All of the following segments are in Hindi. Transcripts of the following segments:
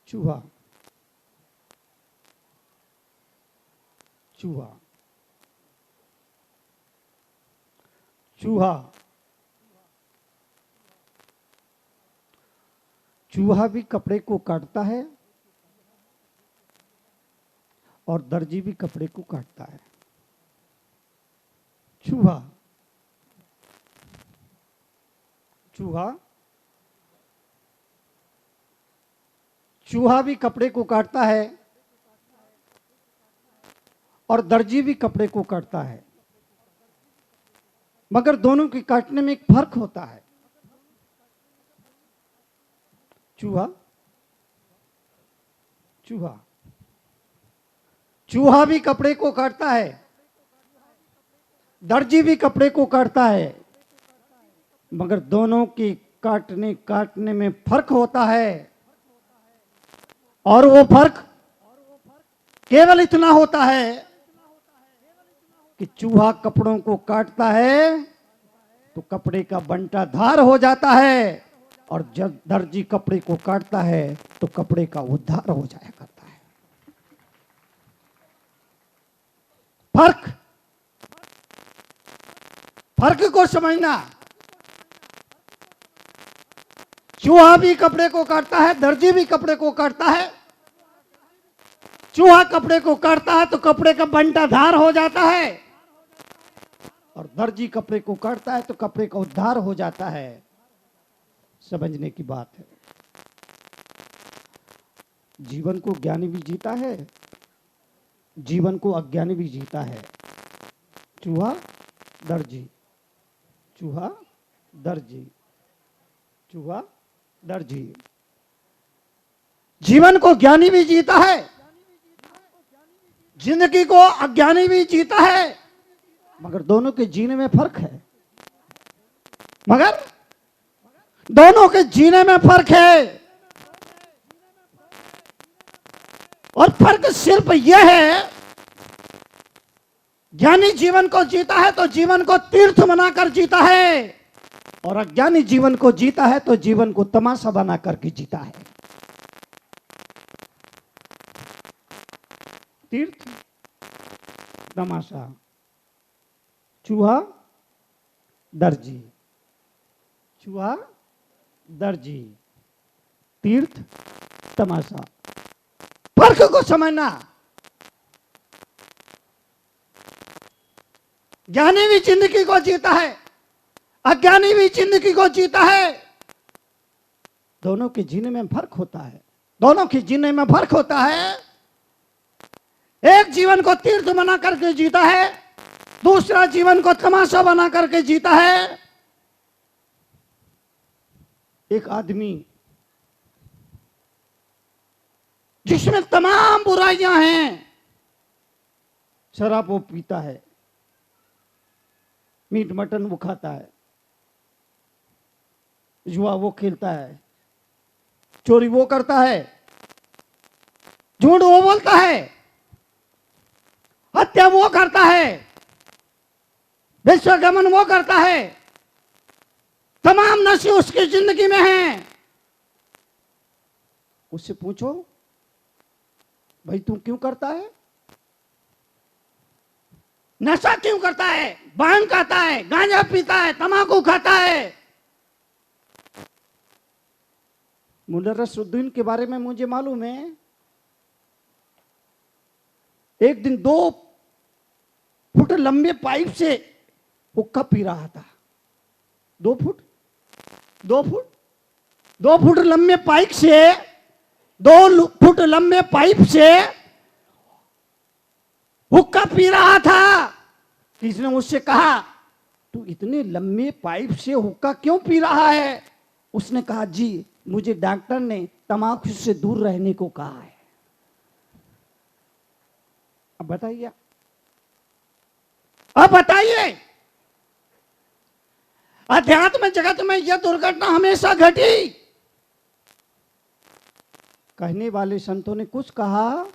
चूहा, चूहा, चूहा, चूहा भी कपड़े को काटता है और दर्जी भी कपड़े को काटता है। चूहा, चूहा, चूहा भी कपड़े को काटता है और दर्जी भी कपड़े को काटता है, मगर दोनों के काटने में एक फर्क होता है। चूहा, चूहा, चूहा भी कपड़े को काटता है, दर्जी भी कपड़े को काटता है, मगर दोनों की काटने में फर्क होता है। और वो फर्क केवल इतना होता है कि चूहा कपड़ों को काटता है तो कपड़े का बंटा धार हो जाता है, और जब दर्जी कपड़े को काटता है तो कपड़े का उद्धार हो जाया करता है। फर्क, फर्क को समझना। चूहा भी कपड़े को काटता है, दर्जी भी कपड़े को काटता है। चूहा कपड़े को काटता है तो कपड़े का बंटा धार हो जाता है, और दर्जी कपड़े को काटता है तो कपड़े का उद्धार हो जाता है। समझने की बात है। जीवन को ज्ञानी भी जीता है, जीवन को अज्ञानी भी जीता है। चूहा, दर्जी, चूहा, दर्जी, चूहा, दर्जी। जीवन को ज्ञानी भी जीता है, जिंदगी को अज्ञानी भी जीता है, मगर दोनों के जीने में फर्क है। मगर दोनों के जीने में फर्क है। और फर्क सिर्फ यह है, ज्ञानी जीवन को जीता है तो जीवन को तीर्थ बनाकर जीता है, और अज्ञानी जीवन को जीता है तो जीवन को तमाशा बना करके जीता है। तीर्थ, तमाशा। चूहा, दर्जी, चूहा, दर्जी, तीर्थ, तमाशा। फर्क को समझना। ज्ञानी भी जिंदगी को जीता है, अज्ञानी भी जिंदगी को जीता है। दोनों के जीने में फर्क होता है। दोनों के जीने में फर्क होता है। एक जीवन को तीर्थ बना करके जीता है, दूसरा जीवन को तमाशा बना करके जीता है। एक आदमी जिसमें तमाम बुराइयां हैं, शराब वो पीता है, मीट मटन वो खाता है, जुआ वो खेलता है, चोरी वो करता है, झूठ वो बोलता है, हत्या वो करता है, विश्वगमन वो करता है। तमाम नशे उसकी जिंदगी में हैं। उससे पूछो, भाई तू क्यों करता है? नशा क्यों करता है? भांग खाता है, गांजा पीता है, तंबाकू खाता है। मुल्ला नसरुद्दीन के बारे में मुझे मालूम है, एक दिन 2 फुट लंबे पाइप से हुक्का पी रहा था। 2 फुट 2 फुट लंबे पाइप से 2 फुट लंबे पाइप से हुक्का पी रहा था। किसी ने मुझसे कहा, तू इतने लंबे पाइप से हुक्का क्यों पी रहा है? उसने कहा, जी मुझे डॉक्टर ने तंबाकू से दूर रहने को कहा है। अब बताइए, अब बताइए, अध्यात्म जगत में यह दुर्घटना हमेशा घटी। कहने वाले संतों ने कुछ कहा,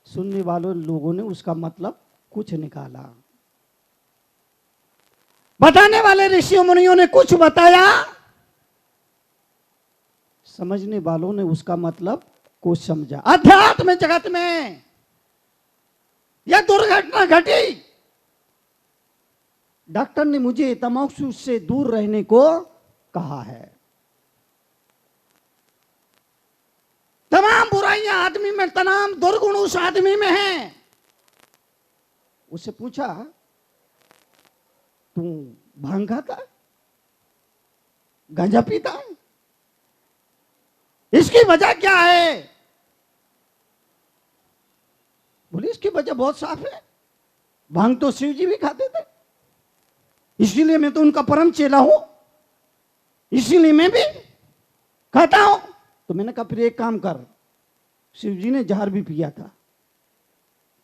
सुनने वालों लोगों ने उसका मतलब कुछ निकाला। बताने वाले ऋषियों मुनियों ने कुछ बताया, समझने वालों ने उसका मतलब को समझा। अध्यात्म जगत में यह दुर्घटना घटी। डॉक्टर ने मुझे तंबाकू से दूर रहने को कहा है। तमाम बुराइयां आदमी में, तमाम दुर्गुण उस आदमी में हैं। उससे पूछा, तू भांग खाता है, गांजा पीता है, इसकी वजह क्या है? बोले इसकी वजह बहुत साफ है, भांग तो शिव जी भी खाते थे, इसीलिए मैं तो उनका परम चेला हूं, इसीलिए मैं भी खाता हूं। तो मैंने कहा फिर एक काम कर, शिव जी ने जहर भी पिया था,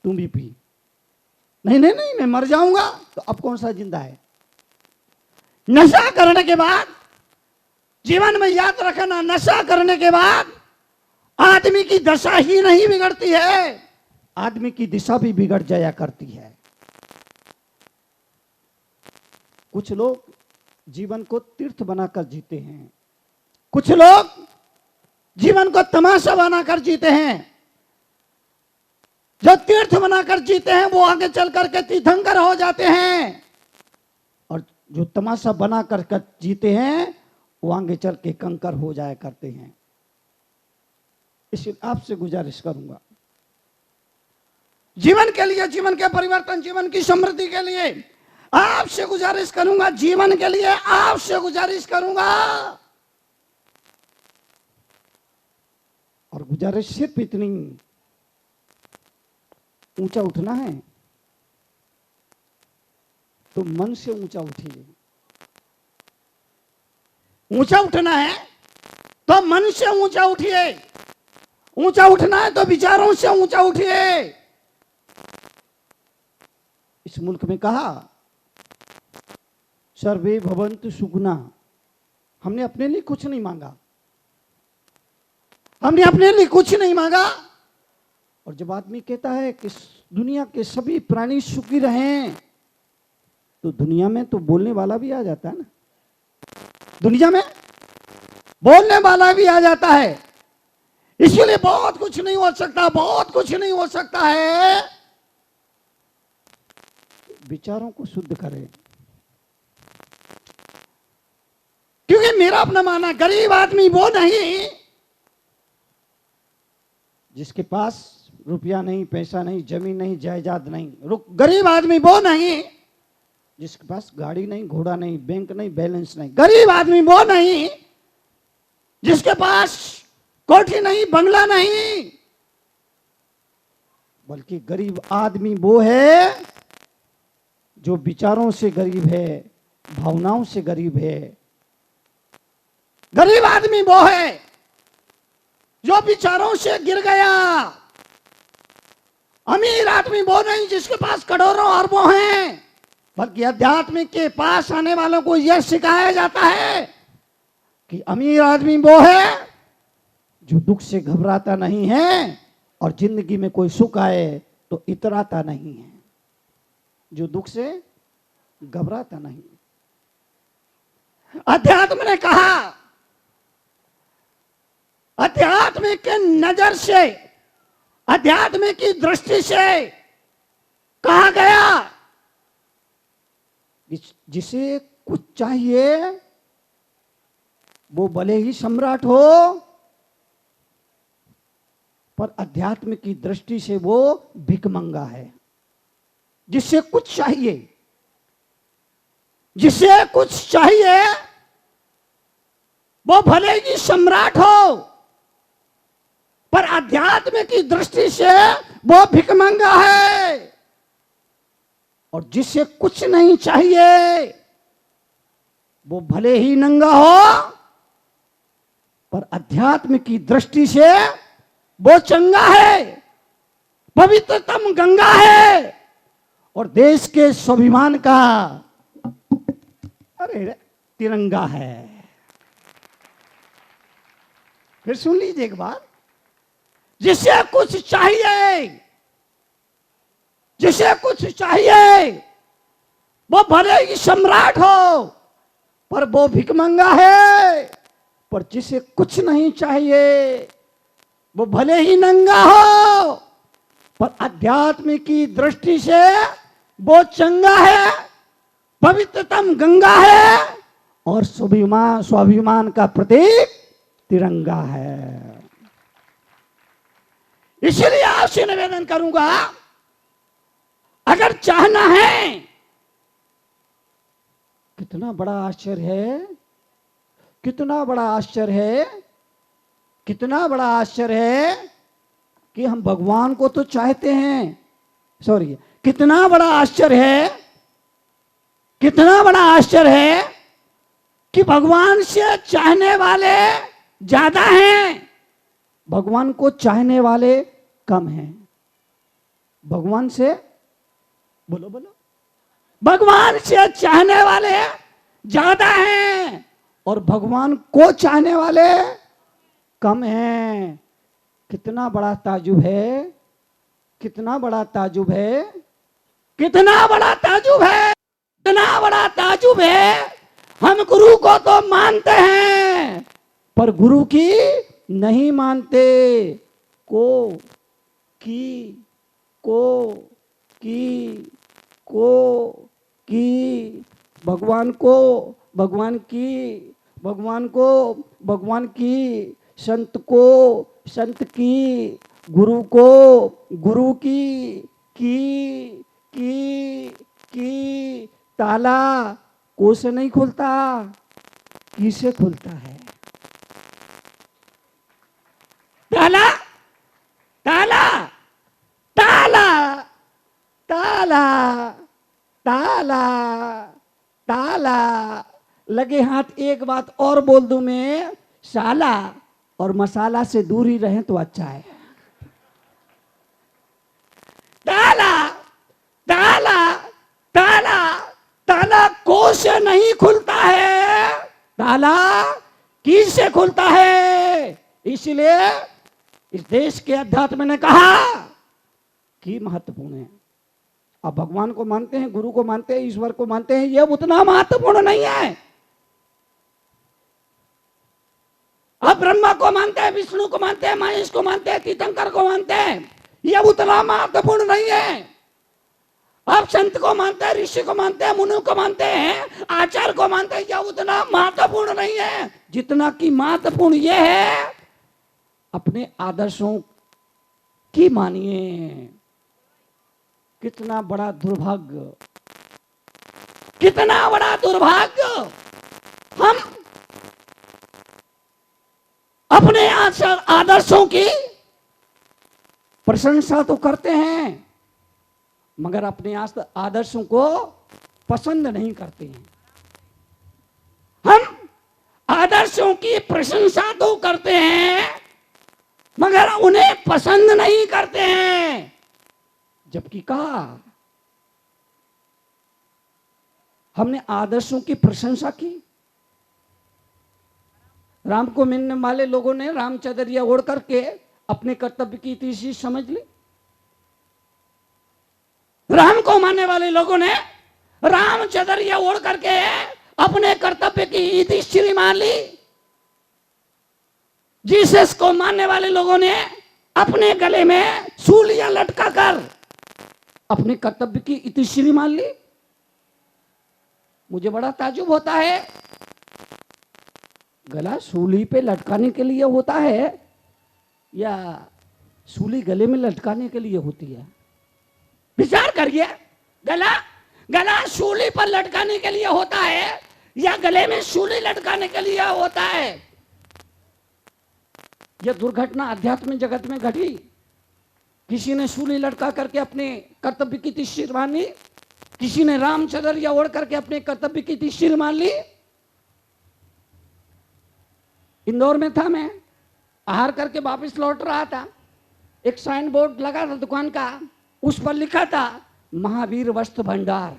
तुम भी पी। नहीं नहीं नहीं, मैं मर जाऊंगा। तो अब कौन सा जिंदा है? नशा करने के बाद, जीवन में याद रखना, नशा करने के बाद आदमी की दशा ही नहीं बिगड़ती है, आदमी की दिशा भी बिगड़ जाया करती है। कुछ लोग जीवन को तीर्थ बनाकर जीते हैं, कुछ लोग जीवन को तमाशा बनाकर जीते हैं। जो तीर्थ बनाकर जीते हैं वो आगे चल करके तीर्थंकर हो जाते हैं, और जो तमाशा बनाकर जीते हैं वो आगे चल के कंकर हो जाया करते हैं। इसलिए आपसे गुजारिश करूंगा, जीवन के लिए, जीवन के परिवर्तन, जीवन की समृद्धि के लिए आपसे गुजारिश करूंगा, जीवन के लिए आपसे गुजारिश करूंगा। और गुजारिश सिर्फ इतनी, ऊंचा उठना है तो मन से ऊंचा उठिए। ऊंचा उठना है तो मन से ऊंचा उठिए, ऊंचा उठना है तो विचारों से ऊंचा उठिए। इस मुल्क में कहा सर्वे भवन्तु सुखिनः, हमने अपने लिए कुछ नहीं मांगा, हमने अपने लिए कुछ नहीं मांगा। और जब आदमी कहता है कि दुनिया के सभी प्राणी सुखी रहें, तो दुनिया में तो बोलने वाला भी आ जाता है ना, दुनिया में बोलने वाला भी आ जाता है। इसलिए बहुत कुछ नहीं हो सकता, बहुत कुछ नहीं हो सकता है। विचारों को शुद्ध करें, क्योंकि मेरा अपना मानना, गरीब आदमी वो नहीं जिसके पास रुपया नहीं, पैसा नहीं, जमीन नहीं, जायदाद नहीं। गरीब आदमी वो नहीं जिसके पास गाड़ी नहीं, घोड़ा नहीं, बैंक नहीं, बैलेंस नहीं। गरीब आदमी वो नहीं जिसके पास कोठी नहीं, बंगला नहीं, बल्कि गरीब आदमी वो है जो विचारों से गरीब है, भावनाओं से गरीब है। गरीब आदमी वो है जो विचारों से गिर गया। अमीर आदमी वो नहीं जिसके पास करोड़ों अरबों हैं, बल्कि अध्यात्म के पास आने वालों को यह सिखाया जाता है कि अमीर आदमी वो है जो दुख से घबराता नहीं है, और जिंदगी में कोई सुख आए तो इतराता नहीं है, जो दुख से घबराता नहीं। अध्यात्म ने कहा, अध्यात्म के नजर से, अध्यात्म की दृष्टि से कहा गया, जिसे कुछ चाहिए वो भले ही सम्राट हो, पर अध्यात्म की दृष्टि से वो भिखमंगा है। जिसे कुछ चाहिए, जिसे कुछ चाहिए वो भले ही सम्राट हो, पर अध्यात्म की दृष्टि से वो भिखमंगा है। और जिसे कुछ नहीं चाहिए वो भले ही नंगा हो, पर अध्यात्म की दृष्टि से वो चंगा है, पवित्रतम गंगा है, और देश के स्वाभिमान का अरे तिरंगा है। फिर सुन लीजिए एक बार, जिसे कुछ चाहिए, जिसे कुछ चाहिए वो भले ही सम्राट हो, पर वो भिखमंगा है। पर जिसे कुछ नहीं चाहिए वो भले ही नंगा हो, पर अध्यात्म की दृष्टि से वो चंगा है, पवित्रतम गंगा है और स्वाभिमान का प्रतीक तिरंगा है। इसलिए आपसे निवेदन करूंगा, अगर चाहना है, कितना बड़ा आश्चर्य है, कितना बड़ा आश्चर्य है, कितना बड़ा आश्चर्य है कि हम भगवान को तो चाहते हैं, सॉरी, कितना बड़ा आश्चर्य है, कितना बड़ा आश्चर्य है कि भगवान से चाहने वाले ज्यादा हैं, भगवान को चाहने वाले कम हैं। भगवान से बोलो बोलो, भगवान से चाहने वाले ज्यादा हैं और भगवान को चाहने वाले कम हैं। कितना बड़ा ताजुब है, कितना बड़ा ताजुब है, कितना बड़ा ताजुब है, कितना बड़ा ताजुब है। हम गुरु को तो मानते हैं पर गुरु की नहीं मानते। को की भगवान को भगवान की, भगवान को भगवान की, संत को संत की, गुरु को गुरु की ताला को से नहीं खुलता, की से खुलता है। ताला ताला ताला ताला ताला ताला लगे हाथ। एक बात और बोल दूं मैं, साला और मसाला से दूर ही रहें तो अच्छा है। ताला ताला ताला ताला को से नहीं खुलता है, ताला की से खुलता है। इसलिए इस देश के अध्यात्म ने कहा कि महत्वपूर्ण है। अब भगवान को मानते हैं, गुरु को मानते हैं, ईश्वर को मानते हैं, यह उतना महत्वपूर्ण नहीं है। अब ब्रह्मा को मानते हैं, विष्णु को मानते हैं, महेश को मानते हैं, तीर्थंकर को मानते हैं, यह उतना महत्वपूर्ण नहीं है। आप संत को मानते हैं, ऋषि को मानते हैं, मुनि को मानते हैं, आचार्य को मानते हैं, यह उतना महत्वपूर्ण नहीं है जितना कि महत्वपूर्ण यह है अपने आदर्शों की मानिए। कितना बड़ा दुर्भाग्य, कितना बड़ा दुर्भाग्य। हम अपने आदर्शों की प्रशंसा तो करते हैं मगर अपने आदर्शों को पसंद नहीं करते हैं। हम आदर्शों की प्रशंसा तो करते हैं मगर उन्हें पसंद नहीं करते हैं। जबकि कहा हमने आदर्शों की प्रशंसा की। राम को मिलने वाले लोगों ने राम चदरिया ओढ़ करके अपने कर्तव्य की तीसरी समझ ली। राम को मानने वाले लोगों ने राम चदरिया ओढ़ करके अपने कर्तव्य की इतिश्री मान ली। जीसस को मानने वाले लोगों ने अपने गले में सूलियां लटका कर अपने कर्तव्य की इतिश्री मान ली। मुझे बड़ा ताज्जुब होता है, गला सूली पे लटकाने के लिए होता है या सूली गले में लटकाने के लिए होती है? विचार करिए, गला सूली पर लटकाने के लिए होता है या गले में सूली लटकाने के लिए होता है? यह दुर्घटना अध्यात्म जगत में घटी। किसी ने सूली लटका करके अपने कर्तव्य की तीसरी मान ली, किसी ने रामचंद्र ओढ़ करके अपने कर्तव्य की तीसरी मान ली। इंदौर में था, मैं आहार करके वापस लौट रहा था। एक साइन बोर्ड लगा था दुकान का, उस पर लिखा था महावीर वस्त्र भंडार।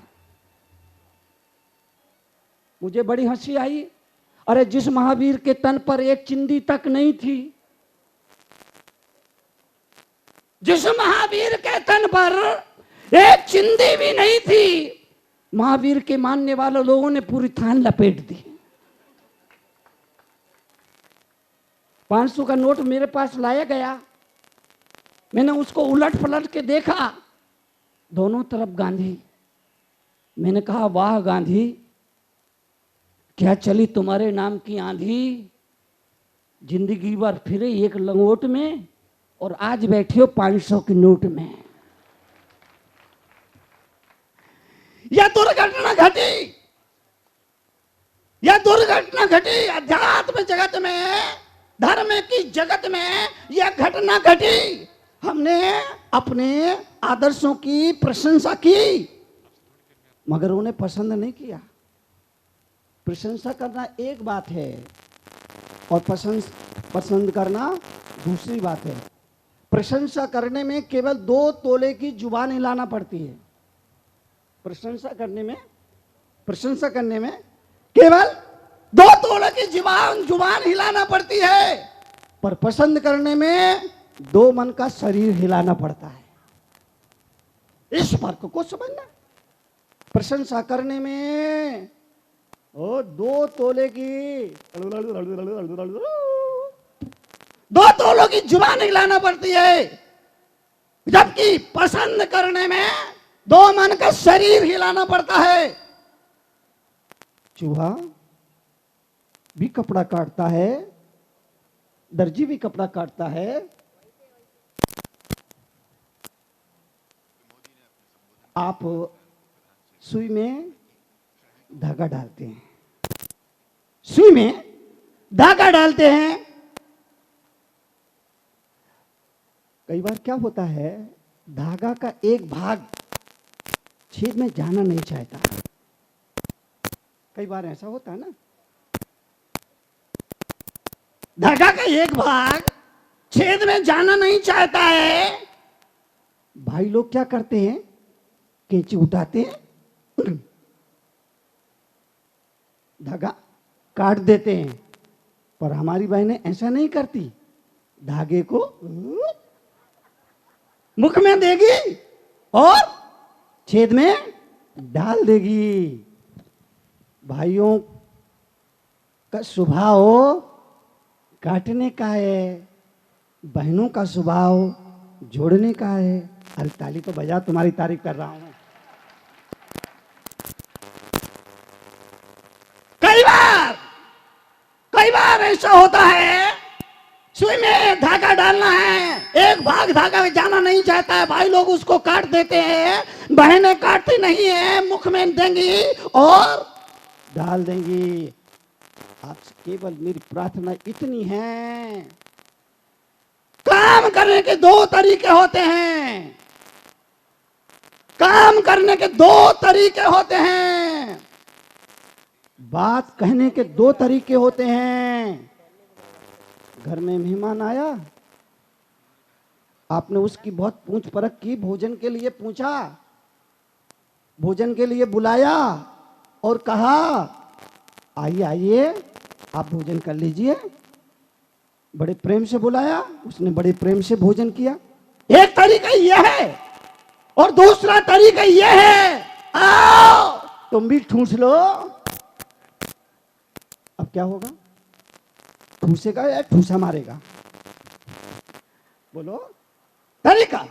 मुझे बड़ी हंसी आई। अरे जिस महावीर के तन पर एक चिंदी तक नहीं थी, जिस महावीर के तन पर एक चिंदी भी नहीं थी, महावीर के मानने वाले लोगों ने पूरी थान लपेट दी। 500 का नोट मेरे पास लाया गया, मैंने उसको उलट पलट के देखा, दोनों तरफ गांधी। मैंने कहा वाह गांधी, क्या चली तुम्हारे नाम की आंधी, जिंदगी भर फिरे एक लंगोट में और आज बैठे हो 500 के नोट में। यह दुर्घटना घटी, यह दुर्घटना घटी अध्यात्म जगत में, धर्म की जगत में यह घटना घटी। हमने अपने आदर्शों की प्रशंसा की, मगर उन्हें पसंद नहीं किया। प्रशंसा करना एक बात है और पसंद करना दूसरी बात है। प्रशंसा करने में केवल 2 तोले की जुबान हिलाना पड़ती है। प्रशंसा करने में केवल 2 तोले की जुबान हिलाना पड़ती है, पर पसंद करने में 2 मन का शरीर हिलाना पड़ता है। इस फर्क को समझना। प्रशंसा करने में 2 तोले की 2 तोलों की जुबान हिलाना पड़ती है, जबकि पसंद करने में 2 मन का शरीर हिलाना पड़ता है। चूहा भी कपड़ा काटता है, दर्जी भी कपड़ा काटता है, आप सुई में धागा डालते हैं, सुई में धागा डालते हैं। कई बार क्या होता है, धागा का एक भाग छेद में जाना नहीं चाहता। कई बार ऐसा होता है ना, धागा का एक भाग छेद में जाना नहीं चाहता है। भाई लोग क्या करते हैं, कैंची उठाते हैं, धागा काट देते हैं, पर हमारी बहनें ऐसा नहीं करती, धागे को मुख में देगी और छेद में डाल देगी। भाइयों का स्वभाव काटने का है, बहनों का स्वभाव जोड़ने का है। अरे ताली तो बजा, तुम्हारी तारीफ कर रहा हूं। कई बार ऐसा होता है, सुई में धागा डालना है, एक भाग धागा में जाना नहीं चाहता है, भाई लोग उसको काट देते हैं, बहनें काटती नहीं है, मुख में देंगी और डाल देंगी। आपसे केवल मेरी प्रार्थना इतनी है, काम करने के 2 तरीके होते हैं, काम करने के 2 तरीके होते हैं, बात कहने के 2 तरीके होते हैं। घर में मेहमान आया, आपने उसकी बहुत पूछ परख की, भोजन के लिए पूछा, भोजन के लिए बुलाया और कहा आइए आइए आप भोजन कर लीजिए। बड़े प्रेम से बुलाया, उसने बड़े प्रेम से भोजन किया। एक तरीका यह है और दूसरा तरीका यह है, आओ तुम भी ठूस लो। अब क्या होगा, ठूसेगा या ठूसा मारेगा? बोलो। तरीका,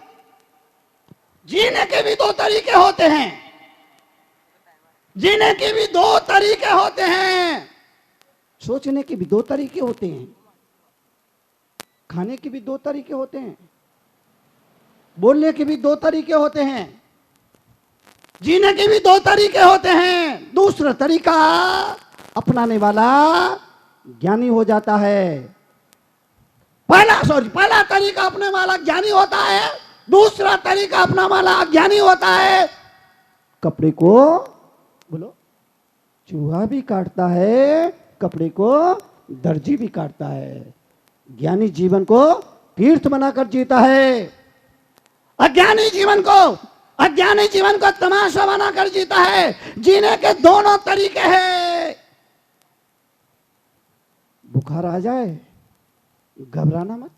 जीने के भी 2 तरीके होते हैं, जीने के भी 2 तरीके होते हैं, सोचने के भी 2 तरीके होते हैं, खाने के भी 2 तरीके होते हैं, बोलने के भी 2 तरीके होते हैं, जीने के भी 2 तरीके होते हैं। दूसरा तरीका अपनाने वाला ज्ञानी हो जाता है। पहला तरीका अपने वाला ज्ञानी होता है, दूसरा तरीका अपना वाला अज्ञानी होता है। कपड़े को बोलो, चूहा भी काटता है, कपड़े को दर्जी भी काटता है। ज्ञानी जीवन को तीर्थ बनाकर जीता है, अज्ञानी जीवन को तमाशा बनाकर जीता है। जीने के 2 तरीके हैं। बुखार आ जाए घबराना मत,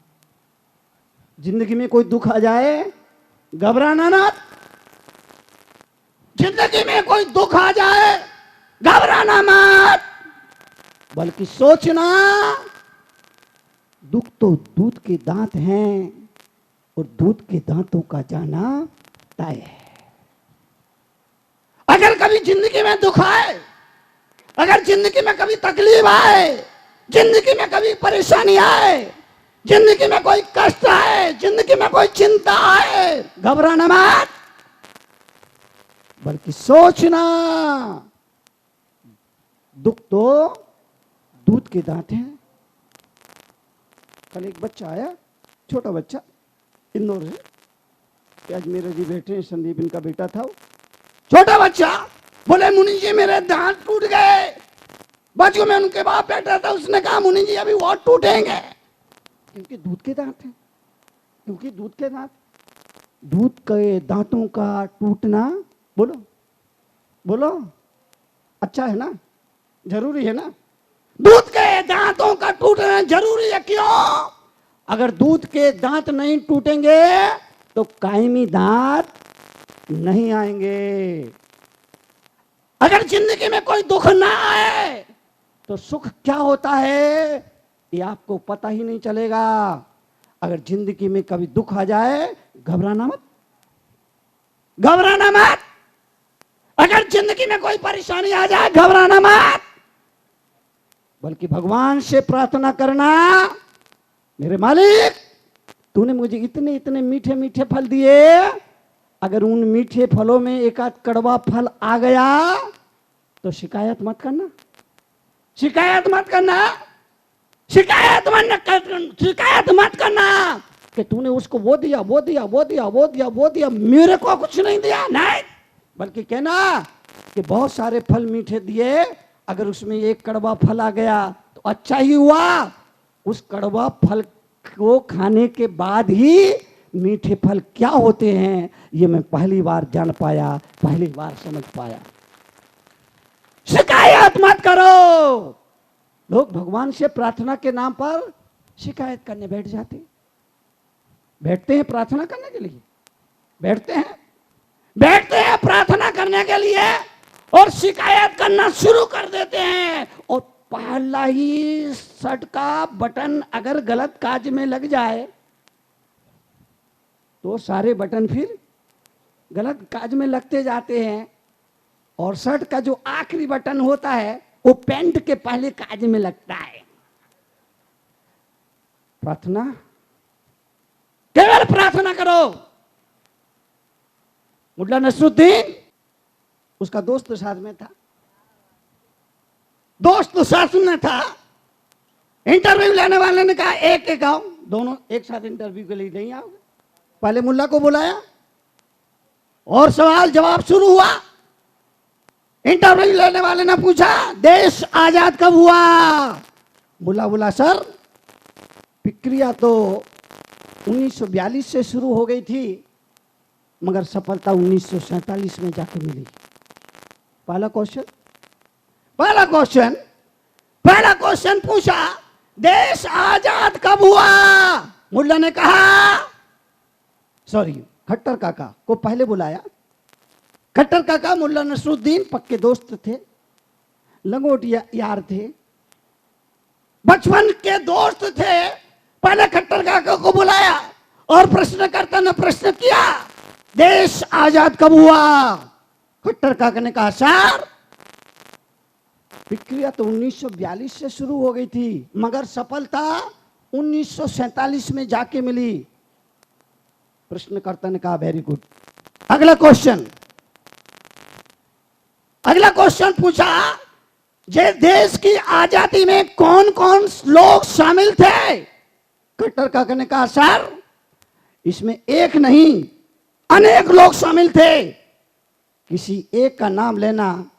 जिंदगी में कोई दुख आ जाए घबराना मत, जिंदगी में कोई दुख आ जाए घबराना मत, बल्कि सोचना दुख तो दूध के दांत हैं और दूध के दांतों का जाना तय है। अगर कभी जिंदगी में दुख आए, अगर जिंदगी में कभी तकलीफ आए, जिंदगी में कभी परेशानी आए, जिंदगी में कोई कष्ट आए, जिंदगी में कोई चिंता आए, घबराना मत, बल्कि सोचना दुख तो दूध के दांत हैं। कल एक बच्चा आया, छोटा बच्चा, इंदौर से, आज मेरे जी बैठे हैं, संदीप इनका बेटा था, छोटा बच्चा बोले मुनि जी मेरे दांत टूट गए। बाजू में उनके बाप बैठा था, उसने कहा मुनि जी अभी और टूटेंगे, क्योंकि दूध के दांत हैं, क्योंकि दूध के दांत, दूध के दांतों का टूटना, बोलो बोलो, अच्छा है ना, जरूरी है ना। दूध के दांतों का टूटना जरूरी है, क्यों? अगर दूध के दांत नहीं टूटेंगे तो कायमी दांत नहीं आएंगे। अगर जिंदगी में कोई दुख ना आए तो सुख क्या होता है ये आपको पता ही नहीं चलेगा। अगर जिंदगी में कभी दुख आ जाए, घबराना मत, घबराना मत। अगर जिंदगी में कोई परेशानी आ जाए, घबराना मत, बल्कि भगवान से प्रार्थना करना, मेरे मालिक तूने मुझे इतने इतने मीठे मीठे फल दिए, अगर उन मीठे फलों में एक आध कड़वा फल आ गया तो शिकायत मत करना, शिकायत मत करना, शिकायत मत करना कि तूने उसको वो दिया, वो दिया, वो दिया, वो दिया, वो दिया, मेरे को कुछ नहीं दिया, नहीं, बल्कि कहना कि बहुत सारे फल मीठे दिए, अगर उसमें एक कड़वा फल आ गया तो अच्छा ही हुआ। उस कड़वा फल को खाने के बाद ही मीठे फल क्या होते हैं ये मैं पहली बार जान पाया, पहली बार समझ पाया। शिकायत मत करो। लोग भगवान से प्रार्थना के नाम पर शिकायत करने बैठ जाते, बैठते हैं प्रार्थना करने के लिए, बैठते हैं प्रार्थना करने के लिए और शिकायत करना शुरू कर देते हैं। और पहला ही शर्ट का बटन अगर गलत काज में लग जाए तो सारे बटन फिर गलत काज में लगते जाते हैं। और शर्ट का जो आखिरी बटन होता है वो पैंट के पहले काज में लगता है। प्रार्थना, केवल प्रार्थना करो। मुल्ला नसरुद्दीन, उसका दोस्त साथ में था, दोस्त साथ में था। इंटरव्यू लेने वाले ने कहा एक एक आओ, दोनों एक साथ इंटरव्यू के लिए नहीं आओगे। पहले मुल्ला को बुलाया और सवाल जवाब शुरू हुआ। इंटरव्यू लेने वाले ने पूछा देश आजाद कब हुआ? मुल्ला बोला सर प्रक्रिया तो 1942 से शुरू हो गई थी, मगर सफलता 1947 में जाके मिली। पहला क्वेश्चन पूछा देश आजाद कब हुआ? मुल्ला ने कहा, सॉरी, खट्टर काका को पहले बुलाया। खट्टर काका मुल्ला नसरुद्दीन पक्के दोस्त थे, लंगोट यार थे, बचपन के दोस्त थे। पहले खट्टर काका को बुलाया और प्रश्नकर्ता ने प्रश्न किया देश आजाद कब हुआ? खट्टर काका ने कहा सर प्रक्रिया तो 1942 से शुरू हो गई थी, मगर सफलता 1947 में जाके मिली। प्रश्नकर्ता ने कहा वेरी गुड। अगला क्वेश्चन पूछा जे देश की आजादी में कौन कौन लोग शामिल थे? खट्टर काका ने कहा सर इसमें एक नहीं अनेक लोग शामिल थे, किसी एक का नाम लेना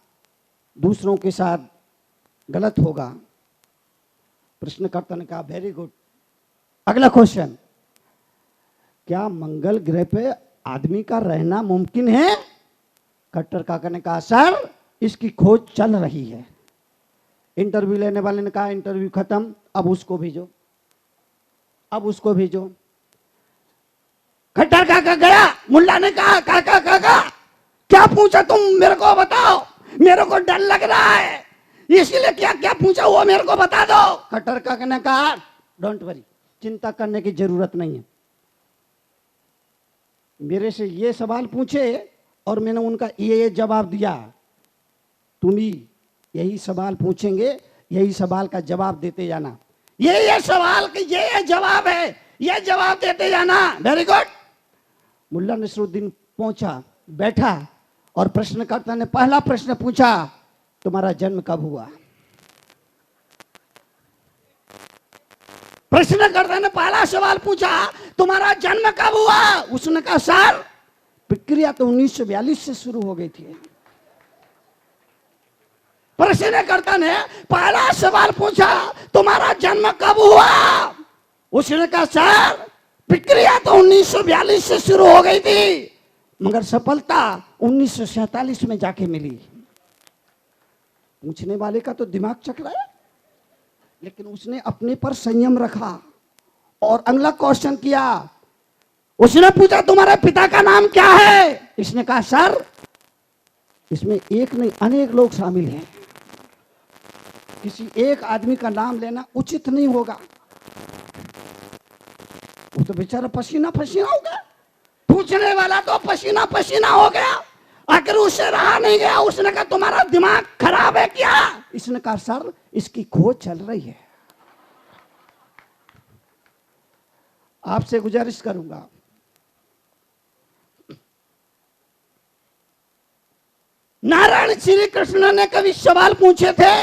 दूसरों के साथ गलत होगा। प्रश्नकर्ता ने कहा वेरी गुड। अगला क्वेश्चन, क्या मंगल ग्रह पे आदमी का रहना मुमकिन है? खट्टर काका ने कहा सर इसकी खोज चल रही है। इंटरव्यू लेने वाले ने कहा इंटरव्यू खत्म, अब उसको भेजो। खट्टर काका गया। मुल्ला ने कहा काका क्या पूछा तुम, मेरे को बताओ, मेरे को डर लग रहा है, इसलिए क्या क्या पूछा वो मेरे को बता दो। खट्टर काका ने कहा डोंट वरी, चिंता करने की जरूरत नहीं है। मेरे से ये सवाल पूछे और मैंने उनका ये जवाब दिया। तुम ही यही सवाल पूछेंगे, यही सवाल का जवाब देते जाना। ये सवाल कि ये जवाब है, ये जवाब देते जाना। Very good. मुल्ला नसरुद्दीन पहुंचा, बैठा और प्रश्नकर्ता ने पहला प्रश्न पूछा, तुम्हारा जन्म कब हुआ? प्रश्नकर्ता ने पहला सवाल पूछा, तुम्हारा जन्म कब हुआ? उसने कहा सर, प्रक्रिया तो 1942 से शुरू हो गई थी। प्रश्नकर्ता ने पहला सवाल पूछा, तुम्हारा जन्म कब हुआ? उसने कहा सर, प्रक्रिया तो 1942 से शुरू हो गई थी, मगर सफलता 1947 में जाके मिली। पूछने वाले का तो दिमाग चकराया, लेकिन उसने अपने पर संयम रखा और अगला क्वेश्चन किया। उसने पूछा, तुम्हारे पिता का नाम क्या है? इसने कहा सर, इसमें एक नहीं अनेक लोग शामिल हैं, किसी एक आदमी का नाम लेना उचित नहीं होगा। वो तो बेचारा पसीना पसीना हो गया, पूछने वाला तो पसीना पसीना हो गया। आखिर उससे रहा नहीं गया, उसने कहा तुम्हारा दिमाग खराब है क्या? इसने कहा सर, इसकी खोज चल रही है। आपसे गुजारिश करूंगा, नारायण श्री कृष्ण ने कभी सवाल पूछे थे,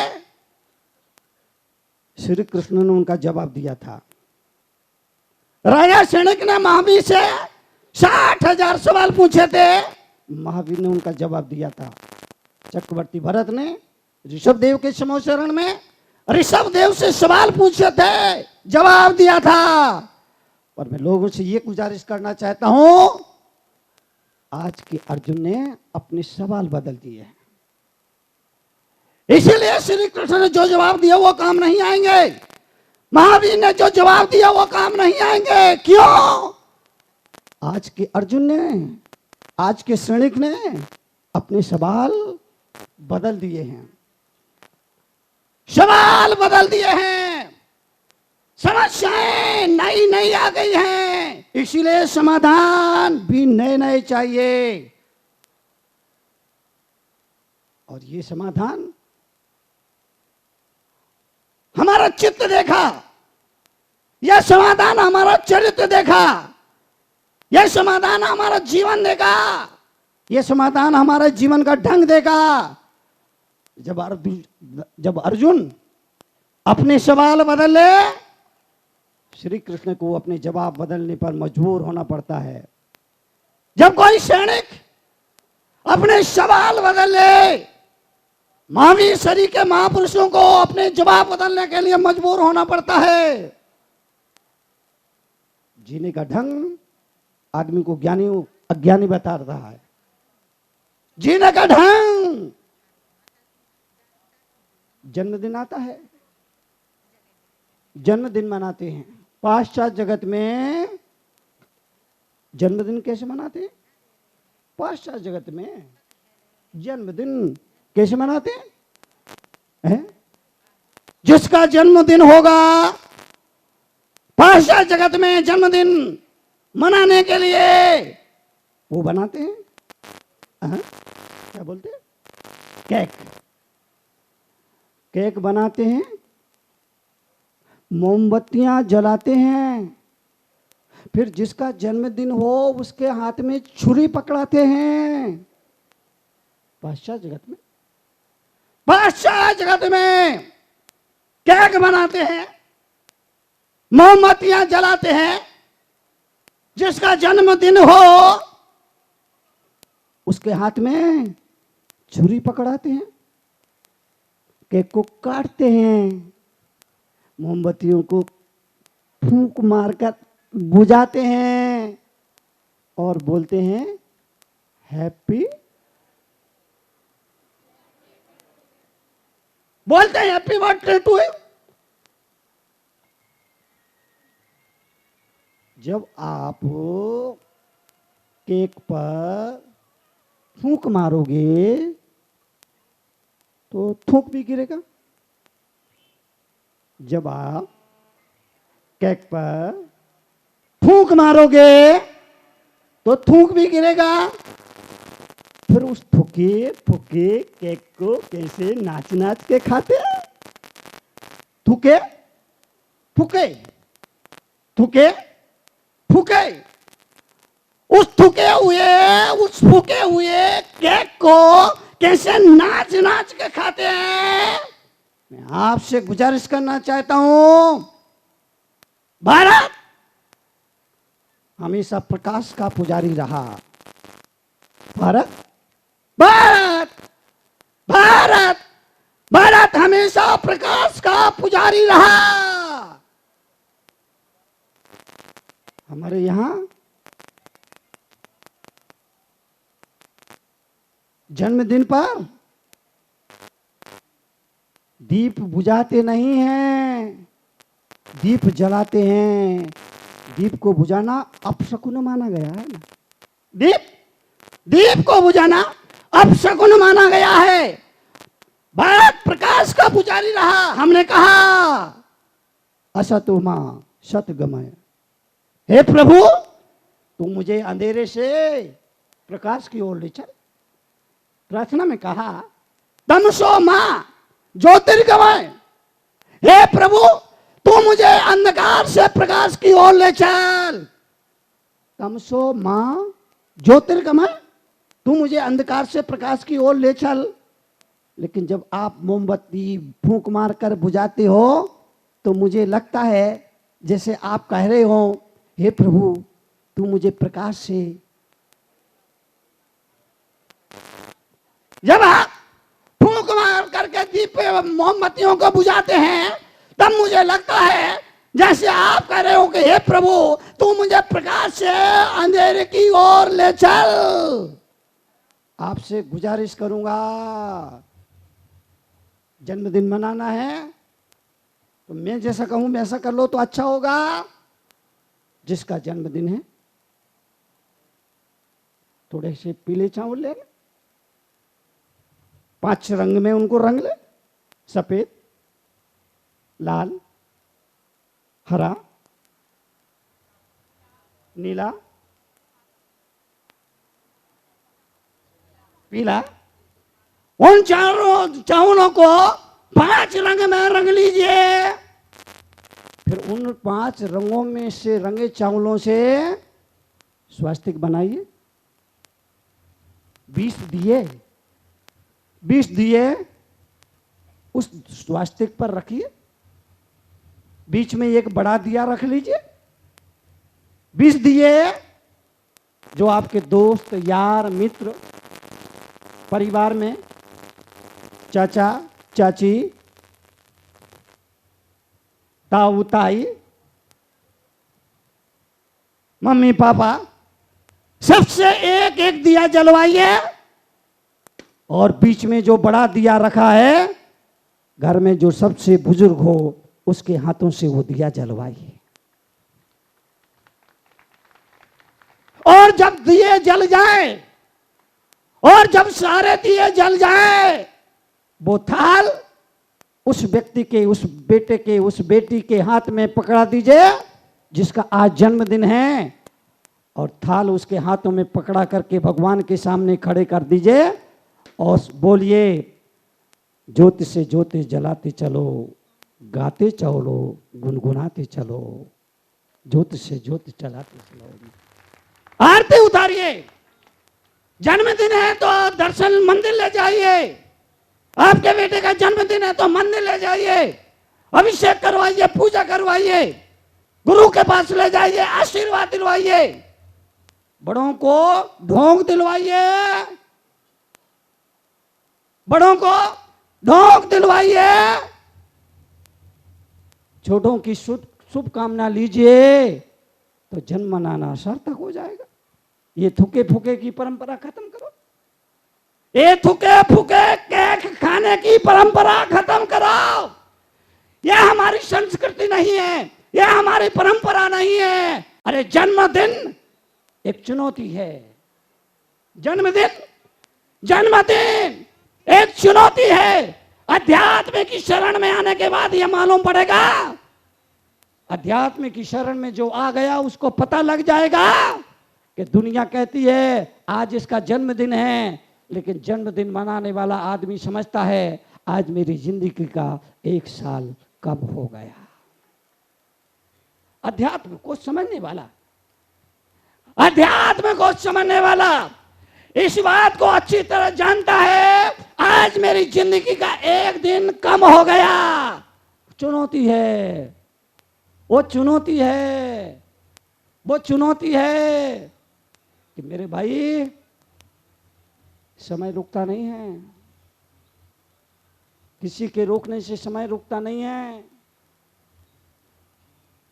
श्री कृष्ण ने उनका जवाब दिया था। राजा सैनिक ने महावीर से 60,000 सवाल पूछे थे, महावीर ने उनका जवाब दिया था। चक्रवर्ती भरत ने ऋषभ देव के समोचरण में ऋषभ देव से सवाल पूछे थे, जवाब दिया था। और मैं लोगों से ये गुजारिश करना चाहता हूं, आज के अर्जुन ने अपने सवाल बदल दिए हैं, इसीलिए श्री कृष्ण ने जो जवाब दिया वो काम नहीं आएंगे, महावीर ने जो जवाब दिया वो काम नहीं आएंगे। क्यों? आज के अर्जुन ने, आज के सैनिक ने अपने सवाल बदल दिए हैं, सवाल बदल दिए हैं, समस्याएं नई नई आ गई हैं, इसीलिए समाधान भी नए नए चाहिए। और ये समाधान हमारा चित्त देखा, यह समाधान हमारा चरित्र देखा, यह समाधान हमारा जीवन देखा, यह समाधान हमारे जीवन का ढंग देखा। जब अर्जुन अपने सवाल बदल ले, श्री कृष्ण को अपने जवाब बदलने पर मजबूर होना पड़ता है। जब कोई सैनिक अपने सवाल बदल ले, महावीर शरी के महापुरुषों को अपने जवाब बदलने के लिए मजबूर होना पड़ता है। जीने का ढंग आदमी को ज्ञानी अज्ञानी बता रहा है। जीने का ढंग, जन्मदिन आता है, जन्मदिन मनाते हैं। पाश्चात्य जगत में जन्मदिन कैसे मनाते हैं? पाश्चात्य जगत में जन्मदिन कैसे मनाते हैं? जिसका जन्मदिन होगा, पाश्चात्य जगत में जन्मदिन मनाने के लिए वो बनाते हैं, क्या बोलते हैं? केक। केक बनाते हैं, मोमबत्तियां जलाते हैं, फिर जिसका जन्मदिन हो उसके हाथ में छुरी पकड़ाते हैं। पाश्चात्य जगत में, पाश्चात्य जगत में केक बनाते हैं, मोमबत्तियां जलाते हैं, जिसका जन्मदिन हो उसके हाथ में छुरी पकड़ाते हैं, केक को काटते हैं, मोमबत्तियों को फूंक मारकर बुझाते हैं और बोलते हैं हैप्पी, बोलते हैं हैप्पी बर्थडे टू यू। जब आप केक पर थूक मारोगे तो थूक भी गिरेगा। जब आप केक पर थूक मारोगे तो थूक भी गिरेगा। फिर उस फूके फूके केक को कैसे नाच नाच के खाते हैं? थूके फूके, थूके फूके, उस फूके हुए केक को कैसे नाच नाच के खाते हैं? मैं आपसे गुजारिश करना चाहता हूं, भारत हमेशा प्रकाश का पुजारी रहा। भारत भारत भारत भारत हमेशा प्रकाश का पुजारी रहा। हमारे यहां जन्मदिन पर दीप बुझाते नहीं हैं, दीप जलाते हैं। दीप को बुझाना अपशकुन माना गया है ना। दीप को बुझाना अपशकुन माना गया है। भारत प्रकाश का पुजारी रहा। हमने कहा असतो मां सतगमय, हे प्रभु तू मुझे अंधेरे से प्रकाश की ओर ले चल। प्रार्थना में कहा तमसो मां ज्योतिर्गमय, हे प्रभु तू मुझे अंधकार से प्रकाश की ओर ले चल। तमसो मां ज्योतिर्गमय, तू मुझे अंधकार से प्रकाश की ओर ले चल। लेकिन जब आप मोमबत्ती फूंक मार कर बुझाते हो तो मुझे लगता है जैसे आप कह रहे हो, हे प्रभु तू मुझे प्रकाश से। जब आप फूंक मार करके दीप मोमबत्तियों को बुझाते हैं तब मुझे लगता है जैसे आप कह रहे हो कि हे प्रभु तू मुझे प्रकाश से अंधेरे की ओर ले चल। आपसे गुजारिश करूंगा, जन्मदिन मनाना है तो मैं जैसा कहूं वैसा कर लो तो अच्छा होगा। जिसका जन्मदिन है थोड़े से पीले चावल ले, 5 रंग में उनको रंग ले, सफेद, लाल, हरा, नीला, पीला, उन चारों चावलों को 5 रंग में रंग लीजिए। फिर उन 5 रंगों में से रंगे चावलों से स्वास्तिक बनाइए। 20 दिए उस स्वास्तिक पर रखिए। बीच में एक बड़ा दिया रख लीजिए। 20 दिए जो आपके दोस्त यार मित्र परिवार में चाचा चाची ताऊ ताई मम्मी पापा सबसे एक एक दिया जलवाइए। और बीच में जो बड़ा दिया रखा है घर में जो सबसे बुजुर्ग हो उसके हाथों से वो दिया जलवाइए। और जब दिए जल जाए और जब सारे दिए जल जाए वो थाल उस व्यक्ति के, उस बेटे के, उस बेटी के हाथ में पकड़ा दीजिए जिसका आज जन्मदिन है। और थाल उसके हाथों में पकड़ा करके भगवान के सामने खड़े कर दीजिए और बोलिए ज्योति से ज्योति जलाते चलो, गाते चलो, गुनगुनाते चलो, ज्योति से ज्योति जलाते चलो। आरती उतारिए। जन्मदिन है तो दर्शन मंदिर ले जाइए। आपके बेटे का जन्मदिन है तो मंदिर ले जाइए, अभिषेक करवाइए, पूजा करवाइए, गुरु के पास ले जाइए, आशीर्वाद दिलवाइए, बड़ों को ढोंग दिलवाइए, बड़ों को ढोंग दिलवाइए, छोटों की शुभकामना लीजिए तो जन्म मनाना सार्थक हो जाएगा। ये थूके फूके की परंपरा खत्म करो। ये थूके फूके केक खाने की परंपरा खत्म करो। यह हमारी संस्कृति नहीं है, यह हमारी परंपरा नहीं है। अरे जन्मदिन एक चुनौती है। जन्मदिन जन्मदिन एक चुनौती है। अध्यात्म की शरण में आने के बाद यह मालूम पड़ेगा अध्यात्म की शरण में जो आ गया उसको पता लग जाएगा कि दुनिया कहती है आज इसका जन्मदिन है, लेकिन जन्मदिन मनाने वाला आदमी समझता है आज मेरी जिंदगी का 1 साल कब हो गया। अध्यात्म को समझने वाला, अध्यात्म को समझने वाला इस बात को अच्छी तरह जानता है आज मेरी जिंदगी का 1 दिन कम हो गया। चुनौती है, वो चुनौती है, वो चुनौती है कि मेरे भाई समय रुकता नहीं है, किसी के रोकने से समय रुकता नहीं है।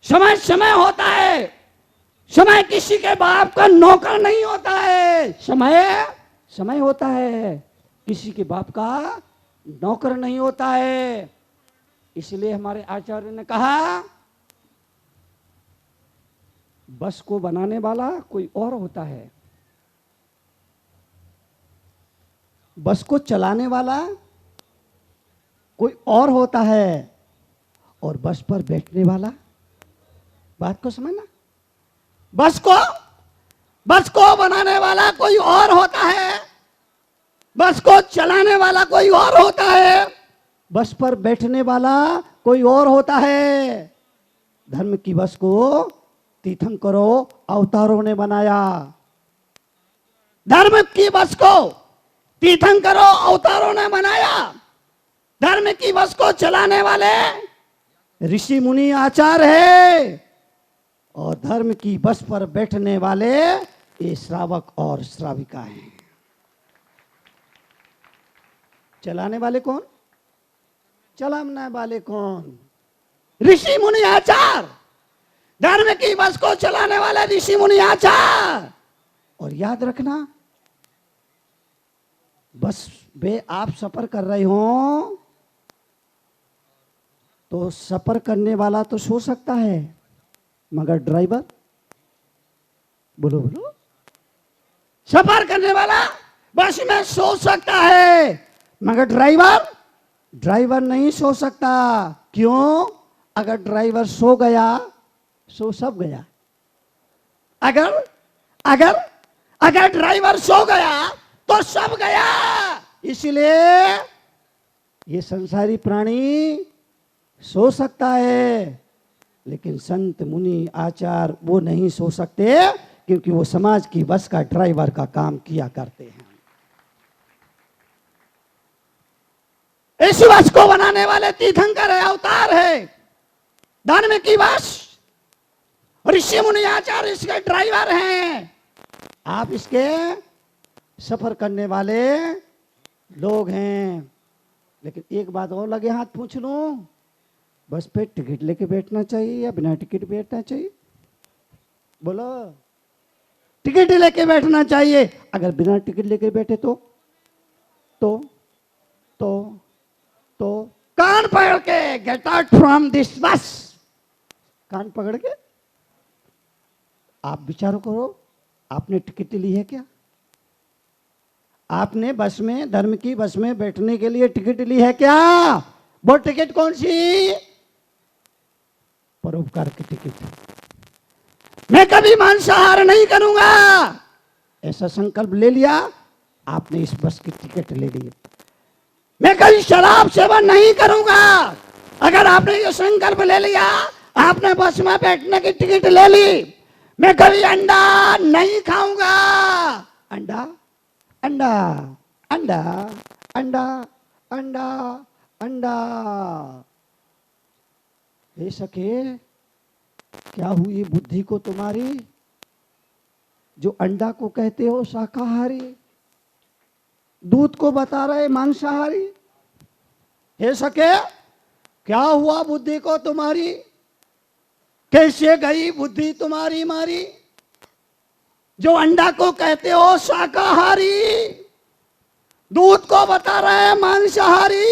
समय समय होता है, समय किसी के बाप का नौकर नहीं होता है। समय समय होता है, किसी के बाप का नौकर नहीं होता है। इसलिए हमारे आचार्य ने कहा बस को बनाने वाला कोई और होता है, बस को चलाने वाला कोई और होता है, और बस पर बैठने वाला, बात को समझना, बस को बनाने वाला कोई और होता है, बस को चलाने वाला कोई और होता है, बस पर बैठने वाला कोई और होता है। धर्म की बस को तीर्थंकरों अवतारों ने बनाया, धर्म की बस को तीर्थंकरों अवतारों ने बनाया। धर्म की बस को चलाने वाले ऋषि मुनि आचार है, और धर्म की बस पर बैठने वाले ये श्रावक और श्राविका हैं। चलाने वाले कौन? चलाने वाले कौन? ऋषि मुनि आचार। धर्म की बस को चलाने वाले ऋषि मुनि आचार। और याद रखना, बस में आप सफर कर रहे हो तो सफर करने वाला तो सो सकता है, मगर ड्राइवर, बोलो बोलो, सफर करने वाला बस में सो सकता है, मगर ड्राइवर नहीं सो सकता। क्यों? अगर ड्राइवर सो गया सो सब गया। अगर ड्राइवर सो गया तो सब गया। इसलिए ये संसारी प्राणी सो सकता है, लेकिन संत मुनि आचार वो नहीं सो सकते, क्योंकि वो समाज की बस का ड्राइवर का काम किया करते हैं। इस बस को बनाने वाले तीर्थंकर है, अवतार है। धर्म की बस ऋषि मुनि आचार्य इसके ड्राइवर हैं, आप इसके सफर करने वाले लोग हैं। लेकिन एक बात और लगे हाथ पूछ लूं, बस पे टिकट लेके बैठना चाहिए या बिना टिकट बैठना चाहिए? बोलो, टिकट लेके बैठना चाहिए। अगर बिना टिकट लेके बैठे तो कान पकड़ के गेट आउट फ्रॉम दिस बस। कान पकड़ के आप विचार करो, आपने टिकट ली है क्या? आपने बस में, धर्म की बस में बैठने के लिए टिकट ली है क्या? वो टिकट कौन सी? परोपकार की टिकट। मैं कभी मांसाहार नहीं करूंगा, ऐसा संकल्प ले लिया आपने, इस बस की टिकट ले ली। मैं कभी शराब सेवन नहीं करूंगा, अगर आपने ये संकल्प ले लिया, आपने बस में बैठने की टिकट ले ली। मैं कभी अंडा नहीं खाऊंगा, अंडा अंडा अंडा अंडा अंडा अंडा। हे सखे, क्या हुई बुद्धि को तुम्हारी, जो अंडा को कहते हो शाकाहारी, दूध को बता रहे मांसाहारी? हे सखे, क्या हुआ बुद्धि को तुम्हारी? कैसे गई बुद्धि तुम्हारी मारी, जो अंडा को कहते हो शाकाहारी, दूध को बता रहे हैं मांसाहारी?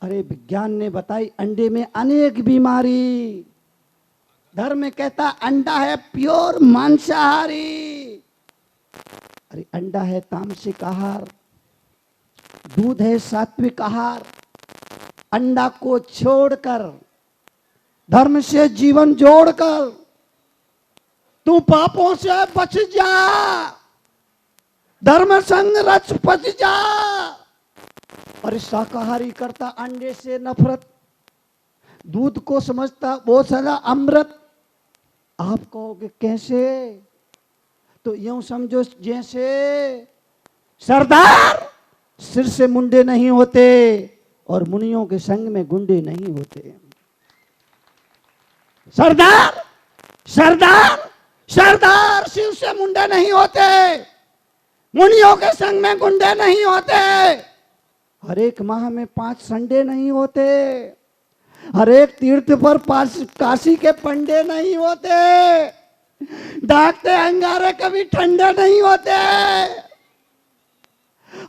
अरे विज्ञान ने बताई अंडे में अनेक बीमारी। धर्म कहता अंडा है प्योर मांसाहारी। अरे अंडा है तामसिक आहार, दूध है सात्विक आहार। अंडा को छोड़कर धर्म से जीवन जोड़कर तू पापों से बच जा, धर्म संग रच पच जा। और शाकाहारी करता अंडे से नफरत, दूध को समझता वो सदा अमृत। आप कहोगे कैसे? तो यूं समझो जैसे सरदार सिर से मुंडे नहीं होते और मुनियों के संग में गुंडे नहीं होते। सरदार सरदार सरदार सिर से मुंडे नहीं होते, मुनियों के संग में गुंडे नहीं होते। हर एक माह में 5 संडे नहीं होते, हर एक तीर्थ पर काशी के पंडे नहीं होते, दागते अंगारे कभी ठंडे नहीं होते,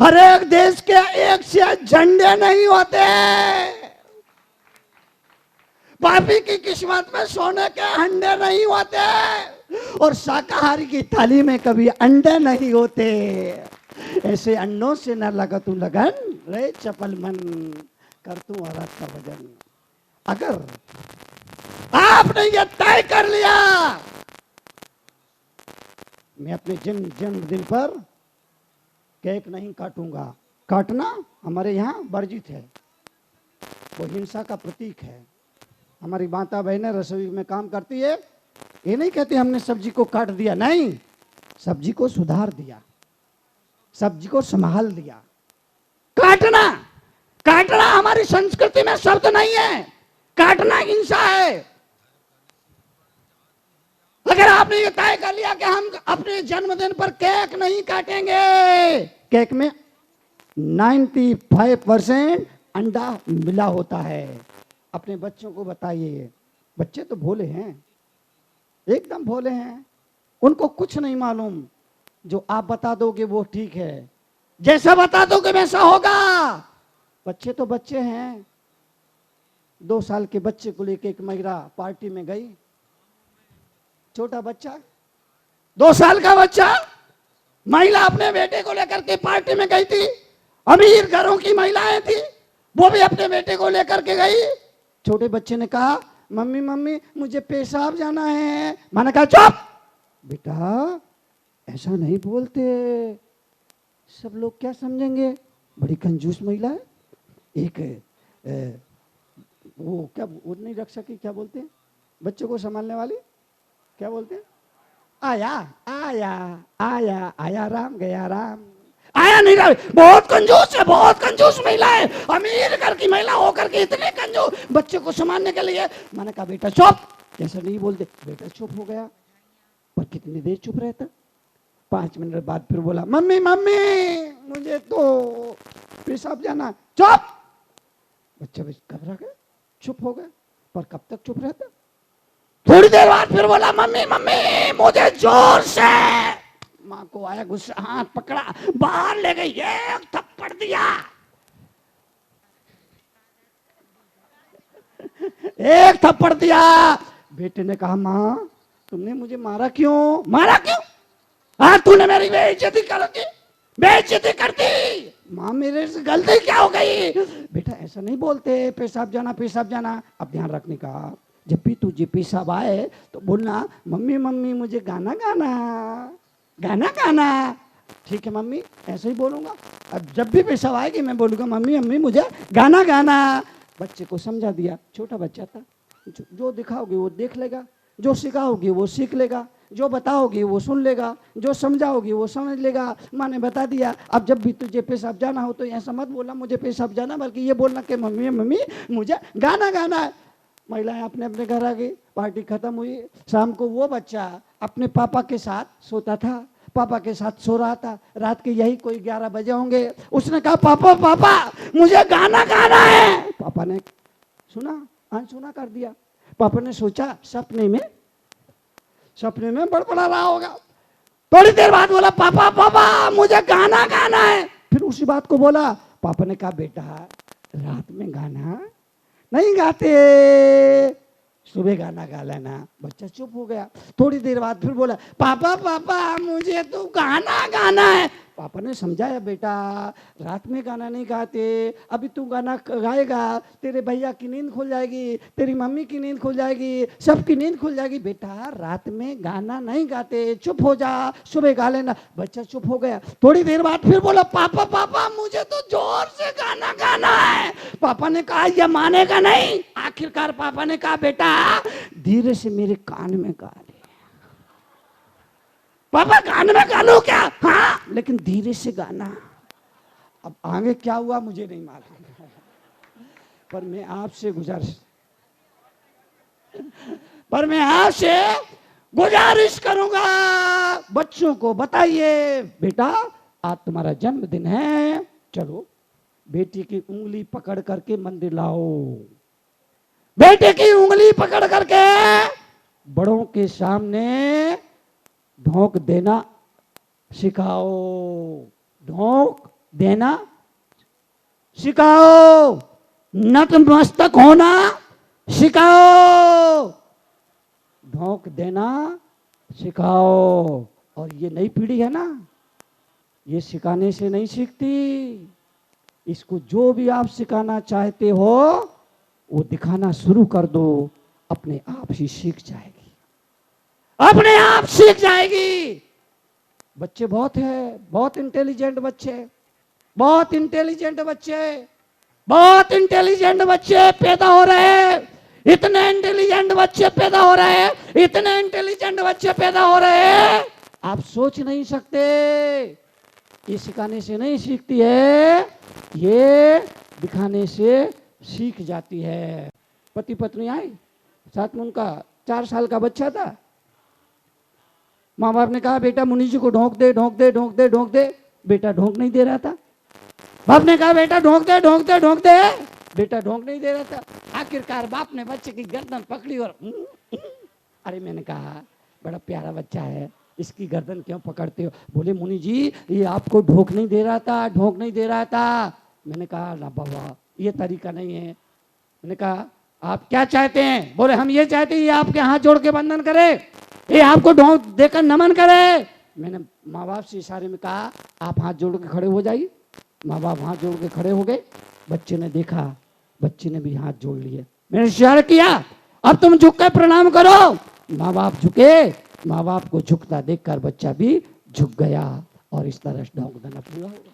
हर एक देश के एक से झंडे नहीं होते, पापी की किस्मत में सोने के अंडे नहीं होते, और शाकाहारी की थाली में कभी अंडे नहीं होते। ऐसे अंडों से न लगा तू लगन, रे चपल मन कर तू औरत का वजन। अगर आपने ये तय कर लिया मैं अपने जन्मदिन पर केक नहीं काटूंगा, काटना हमारे यहाँ वर्जित है, वो हिंसा का प्रतीक है। हमारी माता बहनें रसोई में काम करती है, ये नहीं कहती हमने सब्जी को काट दिया, नहीं, सब्जी को सुधार दिया, सब्जी को संभाल दिया। काटना काटना हमारी संस्कृति में शब्द नहीं है, काटना हिंसा है। अगर आपने ये तय कर लिया कि हम अपने जन्मदिन पर केक नहीं काटेंगे, केक में 95% अंडा मिला होता है। अपने बच्चों को बताइए, बच्चे तो भोले हैं, एकदम भोले हैं, उनको कुछ नहीं मालूम, जो आप बता दोगे वो ठीक है, जैसा बता दोगे वैसा होगा। बच्चे तो बच्चे हैं। 2 साल के बच्चे को लेके एक महिला पार्टी में गई, छोटा बच्चा, 2 साल का बच्चा, महिला अपने बेटे को लेकर के पार्टी में गई थी। अमीर घरों की महिलाएं थी, वो भी अपने बेटे को लेकर के गई। छोटे बच्चे ने कहा मम्मी मम्मी मुझे पेशाब जाना है। मैंने कहा चुप बेटा, ऐसा नहीं बोलते, सब लोग क्या समझेंगे। बड़ी कंजूस महिला है। एक वो क्या वो नहीं रख सकी, क्या बोलते हैं बच्चों को संभालने वाली, क्या बोलते हैं, आया आया आया आया राम गया राम, आया नहीं रहा। बहुत कंजूस है, बहुत कंजूस महिला है, अमीर घर की महिला होकर के इतने कंजूस बच्चे को संभालने के लिए। मैंने कहा बेटा चुप, ऐसा नहीं बोलते। बेटा चुप हो गया, पर कितनी देर चुप रहता, 5 मिनट बाद फिर बोला मम्मी मम्मी मुझे तो पेशाब जाना। चुप, बच्चा घबरा गया, चुप हो गया, पर कब तक चुप रहता। थोड़ी देर बाद फिर बोला मम्मी मम्मी मुझे जोर से। माँ को आया गुस्सा, हाथ पकड़ा, बाहर ले गई, एक थप्पड़ दिया, एक थप्पड़ दिया। बेटे ने कहा माँ तुमने मुझे मारा क्यों? मारा क्यों? हाँ तूने मेरी बेइज्जती कर दी, बेइज्जती कर दी। माँ मेरे से गलती क्या हो गई? बेटा ऐसा नहीं बोलते, पेशाब जाना पेशाब जाना। अब ध्यान रखने का, जब भी तुझे पेशाब आए तो बोलना मम्मी मम्मी मुझे गाना गाना, गाना गाना। ठीक है मम्मी, ऐसे ही बोलूंगा। अब जब भी पेशाब आएगी मैं बोलूंगा मम्मी मम्मी मुझे गाना गाना। बच्चे को समझा दिया, छोटा बच्चा था, जो दिखाओगे वो देख लेगा, जो सिखाओगे वो सीख लेगा, जो बताओगे वो सुन लेगा, जो समझाओगे वो समझ लेगा। माँ ने बता दिया। अब जब भी तुझे पेशाब जाना हो तो ऐसा मत बोलना मुझे पेशाब जाना, बल्कि ये बोलना कि मम्मी मम्मी मुझे गाना गाना है। महिलाएं अपने अपने घर आ गई, पार्टी खत्म हुई। शाम को वो बच्चा अपने पापा के साथ सोता था, पापा के साथ सो रहा था। रात के यही कोई 11 बजे होंगे। उसने कहा पापा पापा मुझे गाना गाना है। पापा ने सुना, अनसुना कर दिया। पापा ने सोचा सपने में बड़बड़ा रहा होगा। थोड़ी देर बाद बोला पापा पापा मुझे गाना गाना है। फिर उसी बात को बोला। पापा ने कहा बेटा रात में गाना नहीं गाते, सुबह गाना गा लेना। बच्चा चुप हो गया। थोड़ी देर बाद फिर बोला पापा पापा मुझे तो गाना गाना है। पापा ने समझाया, बेटा रात में गाना नहीं गाते, अभी तू गाना गाएगा तेरे भैया की नींद खुल जाएगी, तेरी मम्मी की नींद खुल जाएगी, सबकी नींद खुल जाएगी। बेटा रात में गाना नहीं गाते, चुप हो जा, सुबह गा लेना। बच्चा चुप हो गया। थोड़ी देर बाद फिर बोला, पापा पापा मुझे तो जोर से गाना गाना है। पापा ने कहा ये मानेगा नहीं। आखिरकार पापा ने कहा, बेटा धीरे से मेरे कान में गा ले। पापा कान में गा लो क्या? हाँ लेकिन धीरे से गाना। अब आगे क्या हुआ मुझे नहीं मालूम, पर मैं आपसे गुजारिश करूंगा, बच्चों को बताइए, बेटा आज तुम्हारा जन्मदिन है, चलो बेटी की उंगली पकड़ करके मंदिर लाओ। बेटे की उंगली पकड़ करके बड़ों के सामने ढोक देना सिखाओ, ढोक देना सिखाओ, नतमस्तक होना सिखाओ, ढोक देना सिखाओ। और ये नई पीढ़ी है ना, ये सिखाने से नहीं सीखती। इसको जो भी आप सिखाना चाहते हो वो दिखाना शुरू कर दो, अपने आप ही सीख जाएगी, अपने आप सीख जाएगी। बच्चे बहुत है, बहुत इंटेलिजेंट बच्चे, बहुत इंटेलिजेंट बच्चे, बहुत इंटेलिजेंट बच्चे पैदा हो रहे हैं। इतने इंटेलिजेंट बच्चे पैदा हो रहे हैं, इतने इंटेलिजेंट बच्चे पैदा हो रहे हैं, आप सोच नहीं सकते। ये सिखाने से नहीं सीखती है, ये दिखाने से सीख जाती है। पति पत्नी आए, साथ में उनका 4 साल का बच्चा था। माँ बाप ने कहा, बेटा मुनि जी को ढोंक दे, ढोंक दे, ढोंक दे, ढोंक दे। बेटा ढोंक नहीं दे रहा था। बाप ने कहा, बेटा ढोंक दे, ढोंक दे, ढोंक दे। बेटा ढोंक नहीं दे रहा था। आखिरकार बाप ने बच्चे की गर्दन पकड़ी और अरे मैंने कहा, बड़ा प्यारा बच्चा है, इसकी गर्दन क्यों पकड़ते हो? बोले मुनि जी ये आपको ढोंक नहीं दे रहा था, ढोंक नहीं दे रहा था। मैंने कहा, ना बाबा ये तरीका नहीं है। मैंने कहा, आप क्या चाहते हैं? बोले हम ये चाहते हैं ये आपके हाथ जोड़ के बंधन करे, ये आपको ढोंक देकर नमन करे। मैंने माँ बाप से इशारे में कहा, आप हाथ जोड़ के खड़े हो जाइए। माँ बाप हाथ जोड़ के खड़े हो गए। बच्चे ने देखा, बच्चे ने भी हाथ जोड़ लिए। मैंने इशारा किया, अब तुम झुक कर प्रणाम करो। माँ बाप झुके, माँ बाप को झुकता देखकर बच्चा भी झुक गया और इस तरह ढोंक देना पूरा हुआ।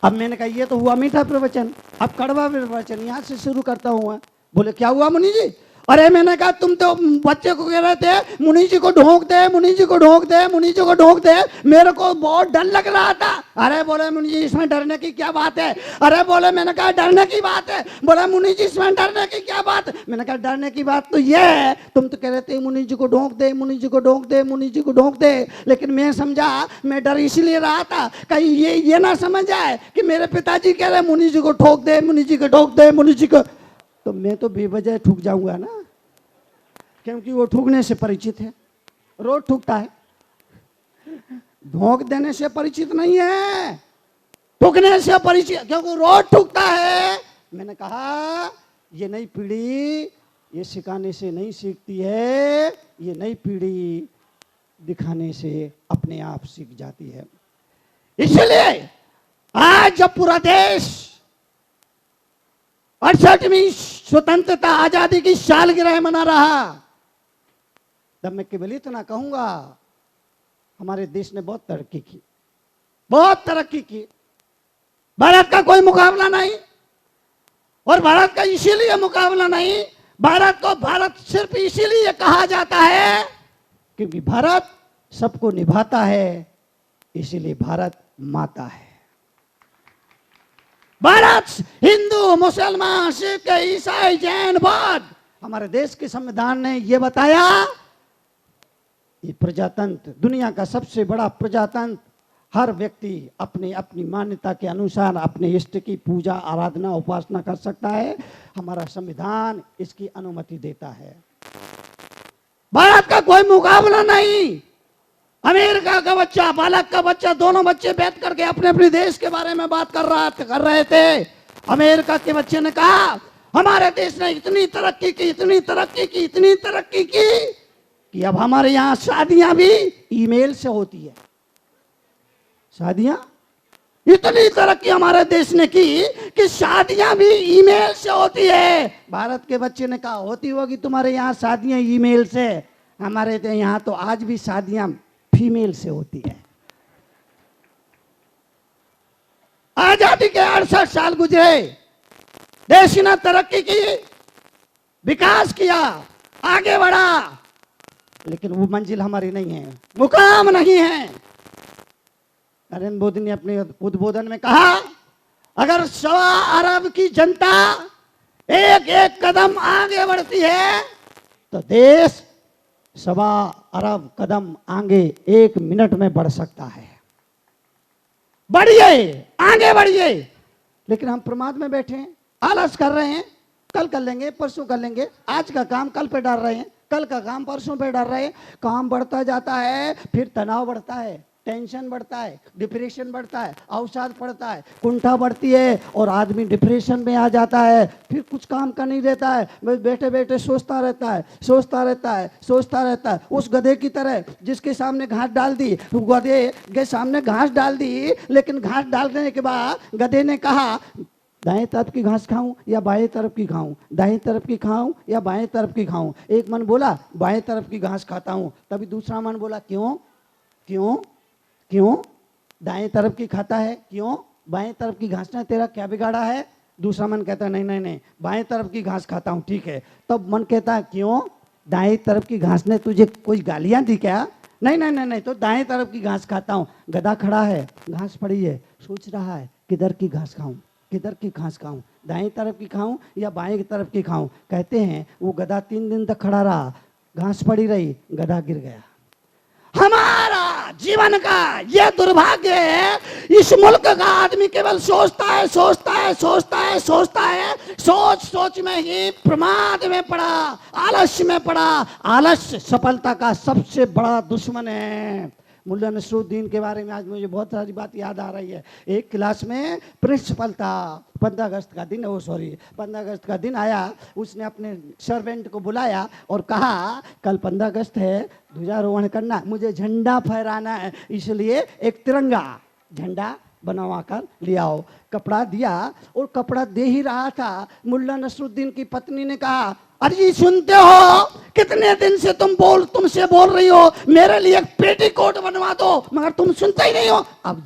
अब मैंने कहा, ये तो हुआ मीठा प्रवचन, अब कड़वा प्रवचन यहाँ से शुरू करता हूँ। बोले क्या हुआ मुनि जी? अरे मैंने कहा, तुम तो बच्चे को कह रहे थे मुनि जी को ढोंक दे, मुनि जी को ढोंक दे, मुनि जी को ढोंक दे, मेरे को बहुत डर लग रहा था। अरे बोले मुनि जी इसमें डरने की क्या बात है? अरे बोले, मैंने कहा डरने की बात है। बोला मुनि जी इसमें डरने की क्या बात है? मैंने कहा डरने की बात तो ये है, तुम तो कह रहे थे मुनि जी को ढोंक दे, मुनि जी को ढोंक दे, मुनि जी को ढोंक दे, लेकिन मैं समझा, मैं डर इसलिए रहा था कहीं ये ना समझ जाए कि मेरे पिताजी कह रहे मुनि जी को ठोक दे, मुनि जी को ठोक दे, मुनि जी को, तो मैं तो बेवजह ठुक जाऊंगा ना, क्योंकि वो ठुकने से परिचित है, रोज ठुकता है। ढोंक देने से परिचित नहीं है, ठुकने से परिचित, क्योंकि रोज ठुकता है। मैंने कहा ये नई पीढ़ी ये सिखाने से नहीं सीखती है, ये नई पीढ़ी दिखाने से अपने आप सीख जाती है। इसलिए आज जब पूरा देश 68वीं स्वतंत्रता आजादी की सालगिरह मना रहा, तब मैं केवल इतना कहूंगा, हमारे देश ने बहुत तरक्की की, बहुत तरक्की की। भारत का कोई मुकाबला नहीं, और भारत का इसीलिए मुकाबला नहीं, भारत को भारत सिर्फ इसीलिए कहा जाता है क्योंकि भारत सबको निभाता है, इसीलिए भारत माता है। भारत हिंदू, मुसलमान, सिख, ईसाई, जैन, बौद्ध, हमारे देश के संविधान ने यह बताया, ये प्रजातंत्र दुनिया का सबसे बड़ा प्रजातंत्र, हर व्यक्ति अपनी अपनी मान्यता के अनुसार अपने इष्ट की पूजा, आराधना, उपासना कर सकता है। हमारा संविधान इसकी अनुमति देता है। भारत का कोई मुकाबला नहीं। अमेरिका का बच्चा, बालक का बच्चा, दोनों बच्चे बैठ करके अपने अपने देश के बारे में बात कर रहे थे। अमेरिका के बच्चे ने कहा हमारे देश ने इतनी तरक्की की, इतनी तरक्की की, इतनी तरक्की की कि अब हमारे यहाँ शादियां भी ईमेल से होती है। शादियां, इतनी तरक्की हमारे देश ने की कि शादियां भी ईमेल से होती है। भारत के बच्चे ने कहा होती होगी तुम्हारे यहाँ शादियां ईमेल से, हमारे तो यहाँ तो आज भी शादियां फीमेल से होती है। आजादी के 68 साल गुजरे, देश ने तरक्की की, विकास किया, आगे बढ़ा, लेकिन वो मंजिल हमारी नहीं है, मुकाम नहीं है। नरेंद्र मोदी ने अपने उद्बोधन में कहा अगर 1.25 अरब की जनता एक एक कदम आगे बढ़ती है तो देश 1.25 अरब कदम आगे 1 मिनट में बढ़ सकता है। बढ़िए, आगे बढ़िए, लेकिन हम प्रमाद में बैठे हैं, आलस कर रहे हैं, कल कर लेंगे, परसों कर लेंगे, आज का काम कल पे डाल रहे हैं, कल का काम परसों पे डाल रहे हैं। काम बढ़ता जाता है, फिर तनाव बढ़ता है, टेंशन बढ़ता है, डिप्रेशन बढ़ता है, अवसाद बढ़ता है, कुंठा बढ़ती है और आदमी डिप्रेशन में आ जाता है। फिर कुछ काम का नहीं रहता है, बस बैठे बैठे सोचता रहता है, सोचता रहता है, सोचता रहता है। उस गधे की तरह जिसके सामने घास डाल दी, गधे के सामने घास डाल दी, लेकिन घास डालने के बाद गधे ने कहा दाएं तरफ की घास खाऊं या बाएं तरफ की खाऊं, दाएं तरफ की खाऊं या बाएं तरफ की खाऊं। एक मन बोला बाएं तरफ की घास खाता हूं, तभी दूसरा मन बोला क्यों क्यों क्यों दाएं तरफ की खाता है, क्यों बाएं तरफ की घास ने तेरा क्या बिगाड़ा है। दूसरा मन कहता है नहीं नहीं नहीं बाएं तरफ की घास खाता हूं, ठीक है। तब मन कहता है क्यों दाएं तरफ की घास ने तुझे कोई गालियां दी क्या। नहीं नहीं नहीं नहीं तो दाएं तरफ की घास खाता हूं। गधा खड़ा है, घास पड़ी है, सोच रहा है किधर की घास खाऊं, किधर की घास खाऊं, दाएं तरफ की खाऊं या बाएं तरफ की खाऊं। कहते हैं वो गधा 3 दिन तक खड़ा रहा, घास पड़ी रही, गधा गिर गया। हमारा जीवन का यह दुर्भाग्य है, इस मुल्क का आदमी केवल सोचता है सोचता है सोचता है सोचता है, सोच सोच में ही प्रमाद में पड़ा, आलस्य में पड़ा। आलस्य सफलता का सबसे बड़ा दुश्मन है। मुल्ला नसरुद्दीन के बारे में आज मुझे बहुत सारी बात याद आ रही है। एक क्लास में प्रिंसिपल था, 15 अगस्त का दिन, 15 अगस्त का दिन आया, उसने अपने सर्वेंट को बुलाया और कहा कल 15 अगस्त है, ध्वजारोहण करना, मुझे झंडा फहराना है, इसलिए एक तिरंगा झंडा बनवा कर ले आओ। कपड़ा दिया और कपड़ा दे ही रहा था, मुल्ला नसरुद्दीन की पत्नी ने कहा अरे सुनते हो कितने दिन से तुमसे बोल रही हो मेरे लिए एक पेटीकोट बनवा दो, मगर तुम सुनते ही नहीं हो। अब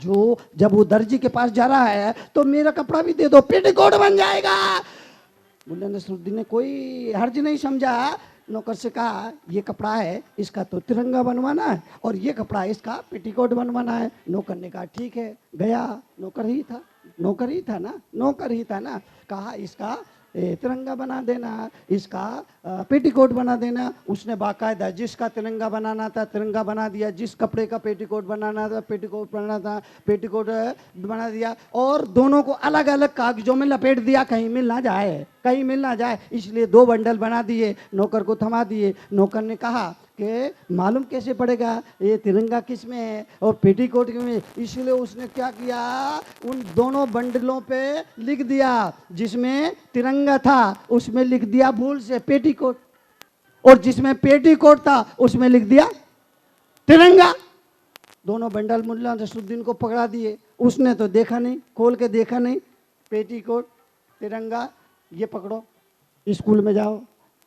जब वो दर्जी के पास जा रहा है तो मेरा कपड़ा भी दे दो, पेटीकोट बन जाएगा। मुल्ला नसरुद्दीन ने कोई हर्ज नहीं समझा, नौकर से कहा ये कपड़ा है, इसका तो तिरंगा बनवाना है और ये कपड़ा इसका पेटीकोट बनवाना है। नौकर ने कहा ठीक है, गया, नौकर ही था ना, कहा इसका तिरंगा बना देना, इसका पेटीकोट बना देना। उसने बाकायदा जिसका तिरंगा बनाना था तिरंगा बना दिया, जिस कपड़े का पेटीकोट बनाना था पेटीकोट बना दिया और दोनों को अलग अलग कागजों में लपेट दिया, कहीं मिल ना जाए, इसलिए 2 बंडल बना दिए, नौकर को थमा दिए। नौकर ने कहा कि मालूम कैसे पड़ेगा ये तिरंगा किस में है और पेटीकोट में, इसलिए उसने क्या किया, उन दोनों बंडलों पे लिख दिया, जिसमें तिरंगा था उसमें लिख दिया भूल से पेटीकोट और जिसमें पेटीकोट था उसमें लिख दिया तिरंगा। दोनों बंडल मुल्ला नसरुद्दीन को पकड़ा दिए, उसने तो देखा नहीं, खोल के देखा नहीं, पेटीकोट तिरंगा ये पकड़ो, स्कूल में जाओ,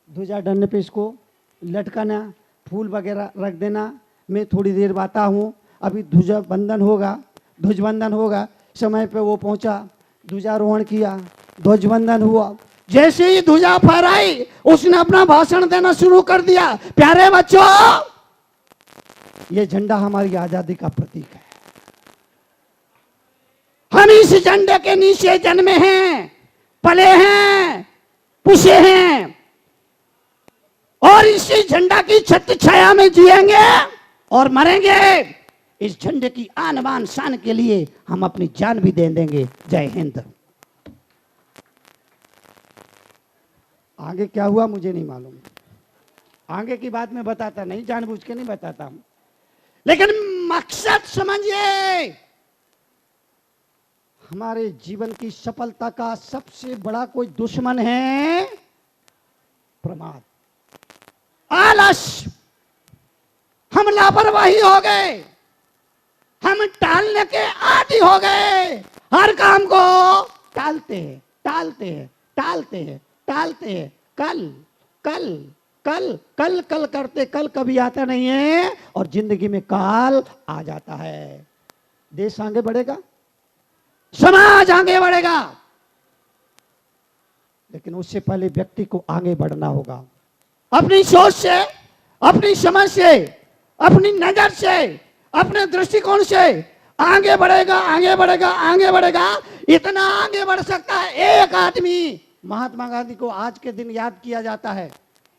ध्वजा डंडे पे इसको लटकाना, फूल वगैरह रख देना, मैं थोड़ी देर बाता हूँ, अभी ध्वजबंधन होगा। समय पे वो पहुंचा, ध्वजारोहण किया, ध्वजबंधन हुआ। जैसे ही ध्वजा फहराई उसने अपना भाषण देना शुरू कर दिया, प्यारे बच्चों ये झंडा हमारी आजादी का प्रतीक है, हम इस झंडे के नीचे जन्मे हैं, पले हैं, पुसे हैं और इसी झंडा की छत्र छाया में जिएंगे और मरेंगे। इस झंडे की आन बान शान के लिए हम अपनी जान भी दे देंगे। जय हिंद। आगे क्या हुआ मुझे नहीं मालूम, आगे की बात मैं बताता नहीं, जानबूझ के नहीं बताता हूं, लेकिन मकसद समझिए, हमारे जीवन की सफलता का सबसे बड़ा कोई दुश्मन है प्रमाद, आलस। हम लापरवाही हो गए, हम टालने के आदी हो गए। हर काम को टालते हैं, टालते हैं, टालते हैं, टालते हैं। कल कल कल कल कल करते कल कभी आता नहीं है और जिंदगी में काल आ जाता है। देश आगे बढ़ेगा, समाज आगे बढ़ेगा, लेकिन उससे पहले व्यक्ति को आगे बढ़ना होगा। अपनी सोच से, अपनी समझ से, अपनी नजर से, अपने दृष्टिकोण से आगे बढ़ेगा, आगे बढ़ेगा, आगे बढ़ेगा। इतना आगे बढ़ सकता है एक आदमी। महात्मा गांधी को आज के दिन याद किया जाता है,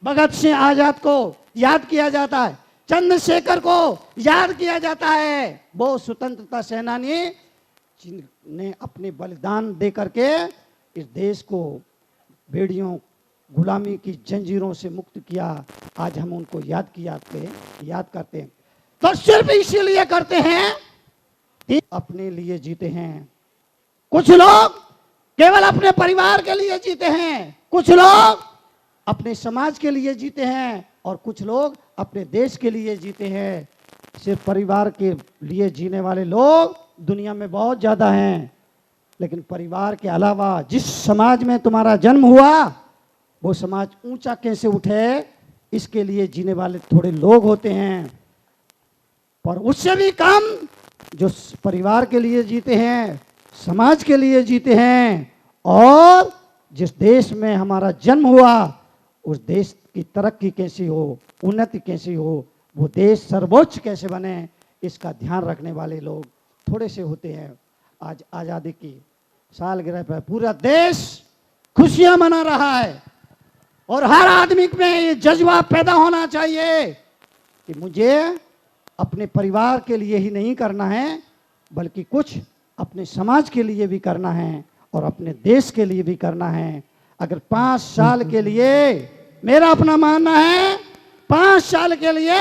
भगत सिंह आजाद को याद किया जाता है, चंद्रशेखर को याद किया जाता है। वो स्वतंत्रता सेनानी जिन्होंने अपने बलिदान दे करके इस देश को बेड़ियों गुलामी की जंजीरों से मुक्त किया। आज हम उनको याद करते हैं। तो सिर्फ इसीलिए करते हैं कि अपने लिए जीते हैं। कुछ लोग केवल अपने परिवार के लिए जीते हैं, कुछ लोग अपने समाज के लिए जीते हैं और कुछ लोग अपने देश के लिए जीते हैं। सिर्फ परिवार के लिए जीने वाले लोग दुनिया में बहुत ज्यादा हैं, लेकिन परिवार के अलावा जिस समाज में तुम्हारा जन्म हुआ वो समाज ऊंचा कैसे उठे, इसके लिए जीने वाले थोड़े लोग होते हैं। पर उससे भी कम जो परिवार के लिए जीते हैं, समाज के लिए जीते हैं और जिस देश में हमारा जन्म हुआ उस देश की तरक्की कैसी हो, उन्नति कैसी हो, वो देश सर्वोच्च कैसे बने, इसका ध्यान रखने वाले लोग थोड़े से होते हैं। आज आज़ादी की सालगिरह पर पूरा देश खुशियां मना रहा है और हर आदमी में ये जज्बा पैदा होना चाहिए कि मुझे अपने परिवार के लिए ही नहीं करना है, बल्कि कुछ अपने समाज के लिए भी करना है और अपने देश के लिए भी करना है। अगर 5 साल के लिए, मेरा अपना मानना है, 5 साल के लिए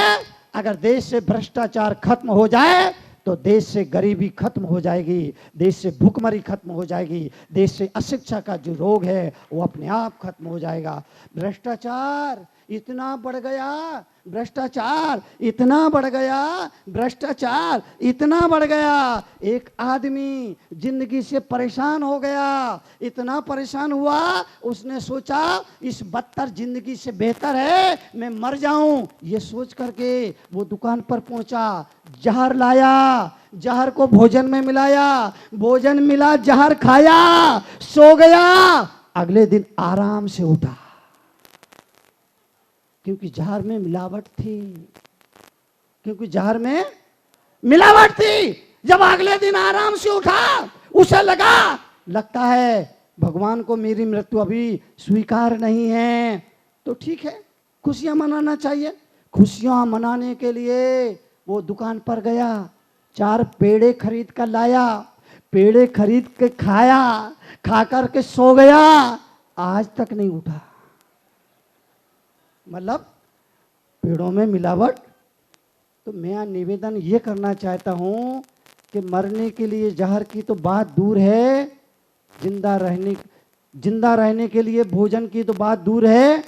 अगर देश से भ्रष्टाचार खत्म हो जाए तो देश से गरीबी खत्म हो जाएगी, देश से भूखमरी खत्म हो जाएगी, देश से अशिक्षा का जो रोग है वो अपने आप खत्म हो जाएगा। भ्रष्टाचार इतना बढ़ गया, भ्रष्टाचार इतना बढ़ गया, भ्रष्टाचार इतना बढ़ गया, एक आदमी जिंदगी से परेशान हो गया। इतना परेशान हुआ उसने सोचा इस बदतर जिंदगी से बेहतर है मैं मर जाऊं। ये सोच करके वो दुकान पर पहुंचा, जहर लाया, जहर को भोजन में मिलाया, भोजन मिला, जहर खाया, सो गया। अगले दिन आराम से उठा, क्योंकि जहर में मिलावट थी, क्योंकि जहर में मिलावट थी। जब अगले दिन आराम से उठा, उसे लगता है भगवान को मेरी मृत्यु अभी स्वीकार नहीं है, तो ठीक है खुशियां मनाना चाहिए। खुशियां मनाने के लिए वो दुकान पर गया, 4 पेड़े खरीद कर लाया, पेड़े खरीद के खाया, खा कर के सो गया, आज तक नहीं उठा। मतलब पेड़ों में मिलावट। तो मैं निवेदन ये करना चाहता हूं कि मरने के लिए जहर की तो बात दूर है, जिंदा रहने के लिए भोजन की तो बात दूर है,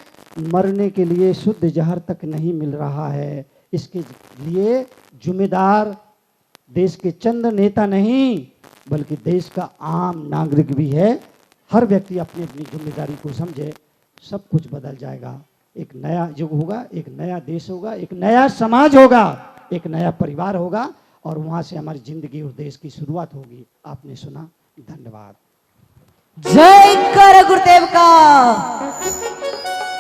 मरने के लिए शुद्ध जहर तक नहीं मिल रहा है। इसके लिए जिम्मेदार देश के चंद नेता नहीं बल्कि देश का आम नागरिक भी है। हर व्यक्ति अपनी अपनी जिम्मेदारी को समझे, सब कुछ बदल जाएगा। एक नया युग होगा, एक नया देश होगा, एक नया समाज होगा, एक नया परिवार होगा और वहां से हमारी जिंदगी उस देश की शुरुआत होगी। आपने सुना, धन्यवाद। जय कर गुरुदेव का।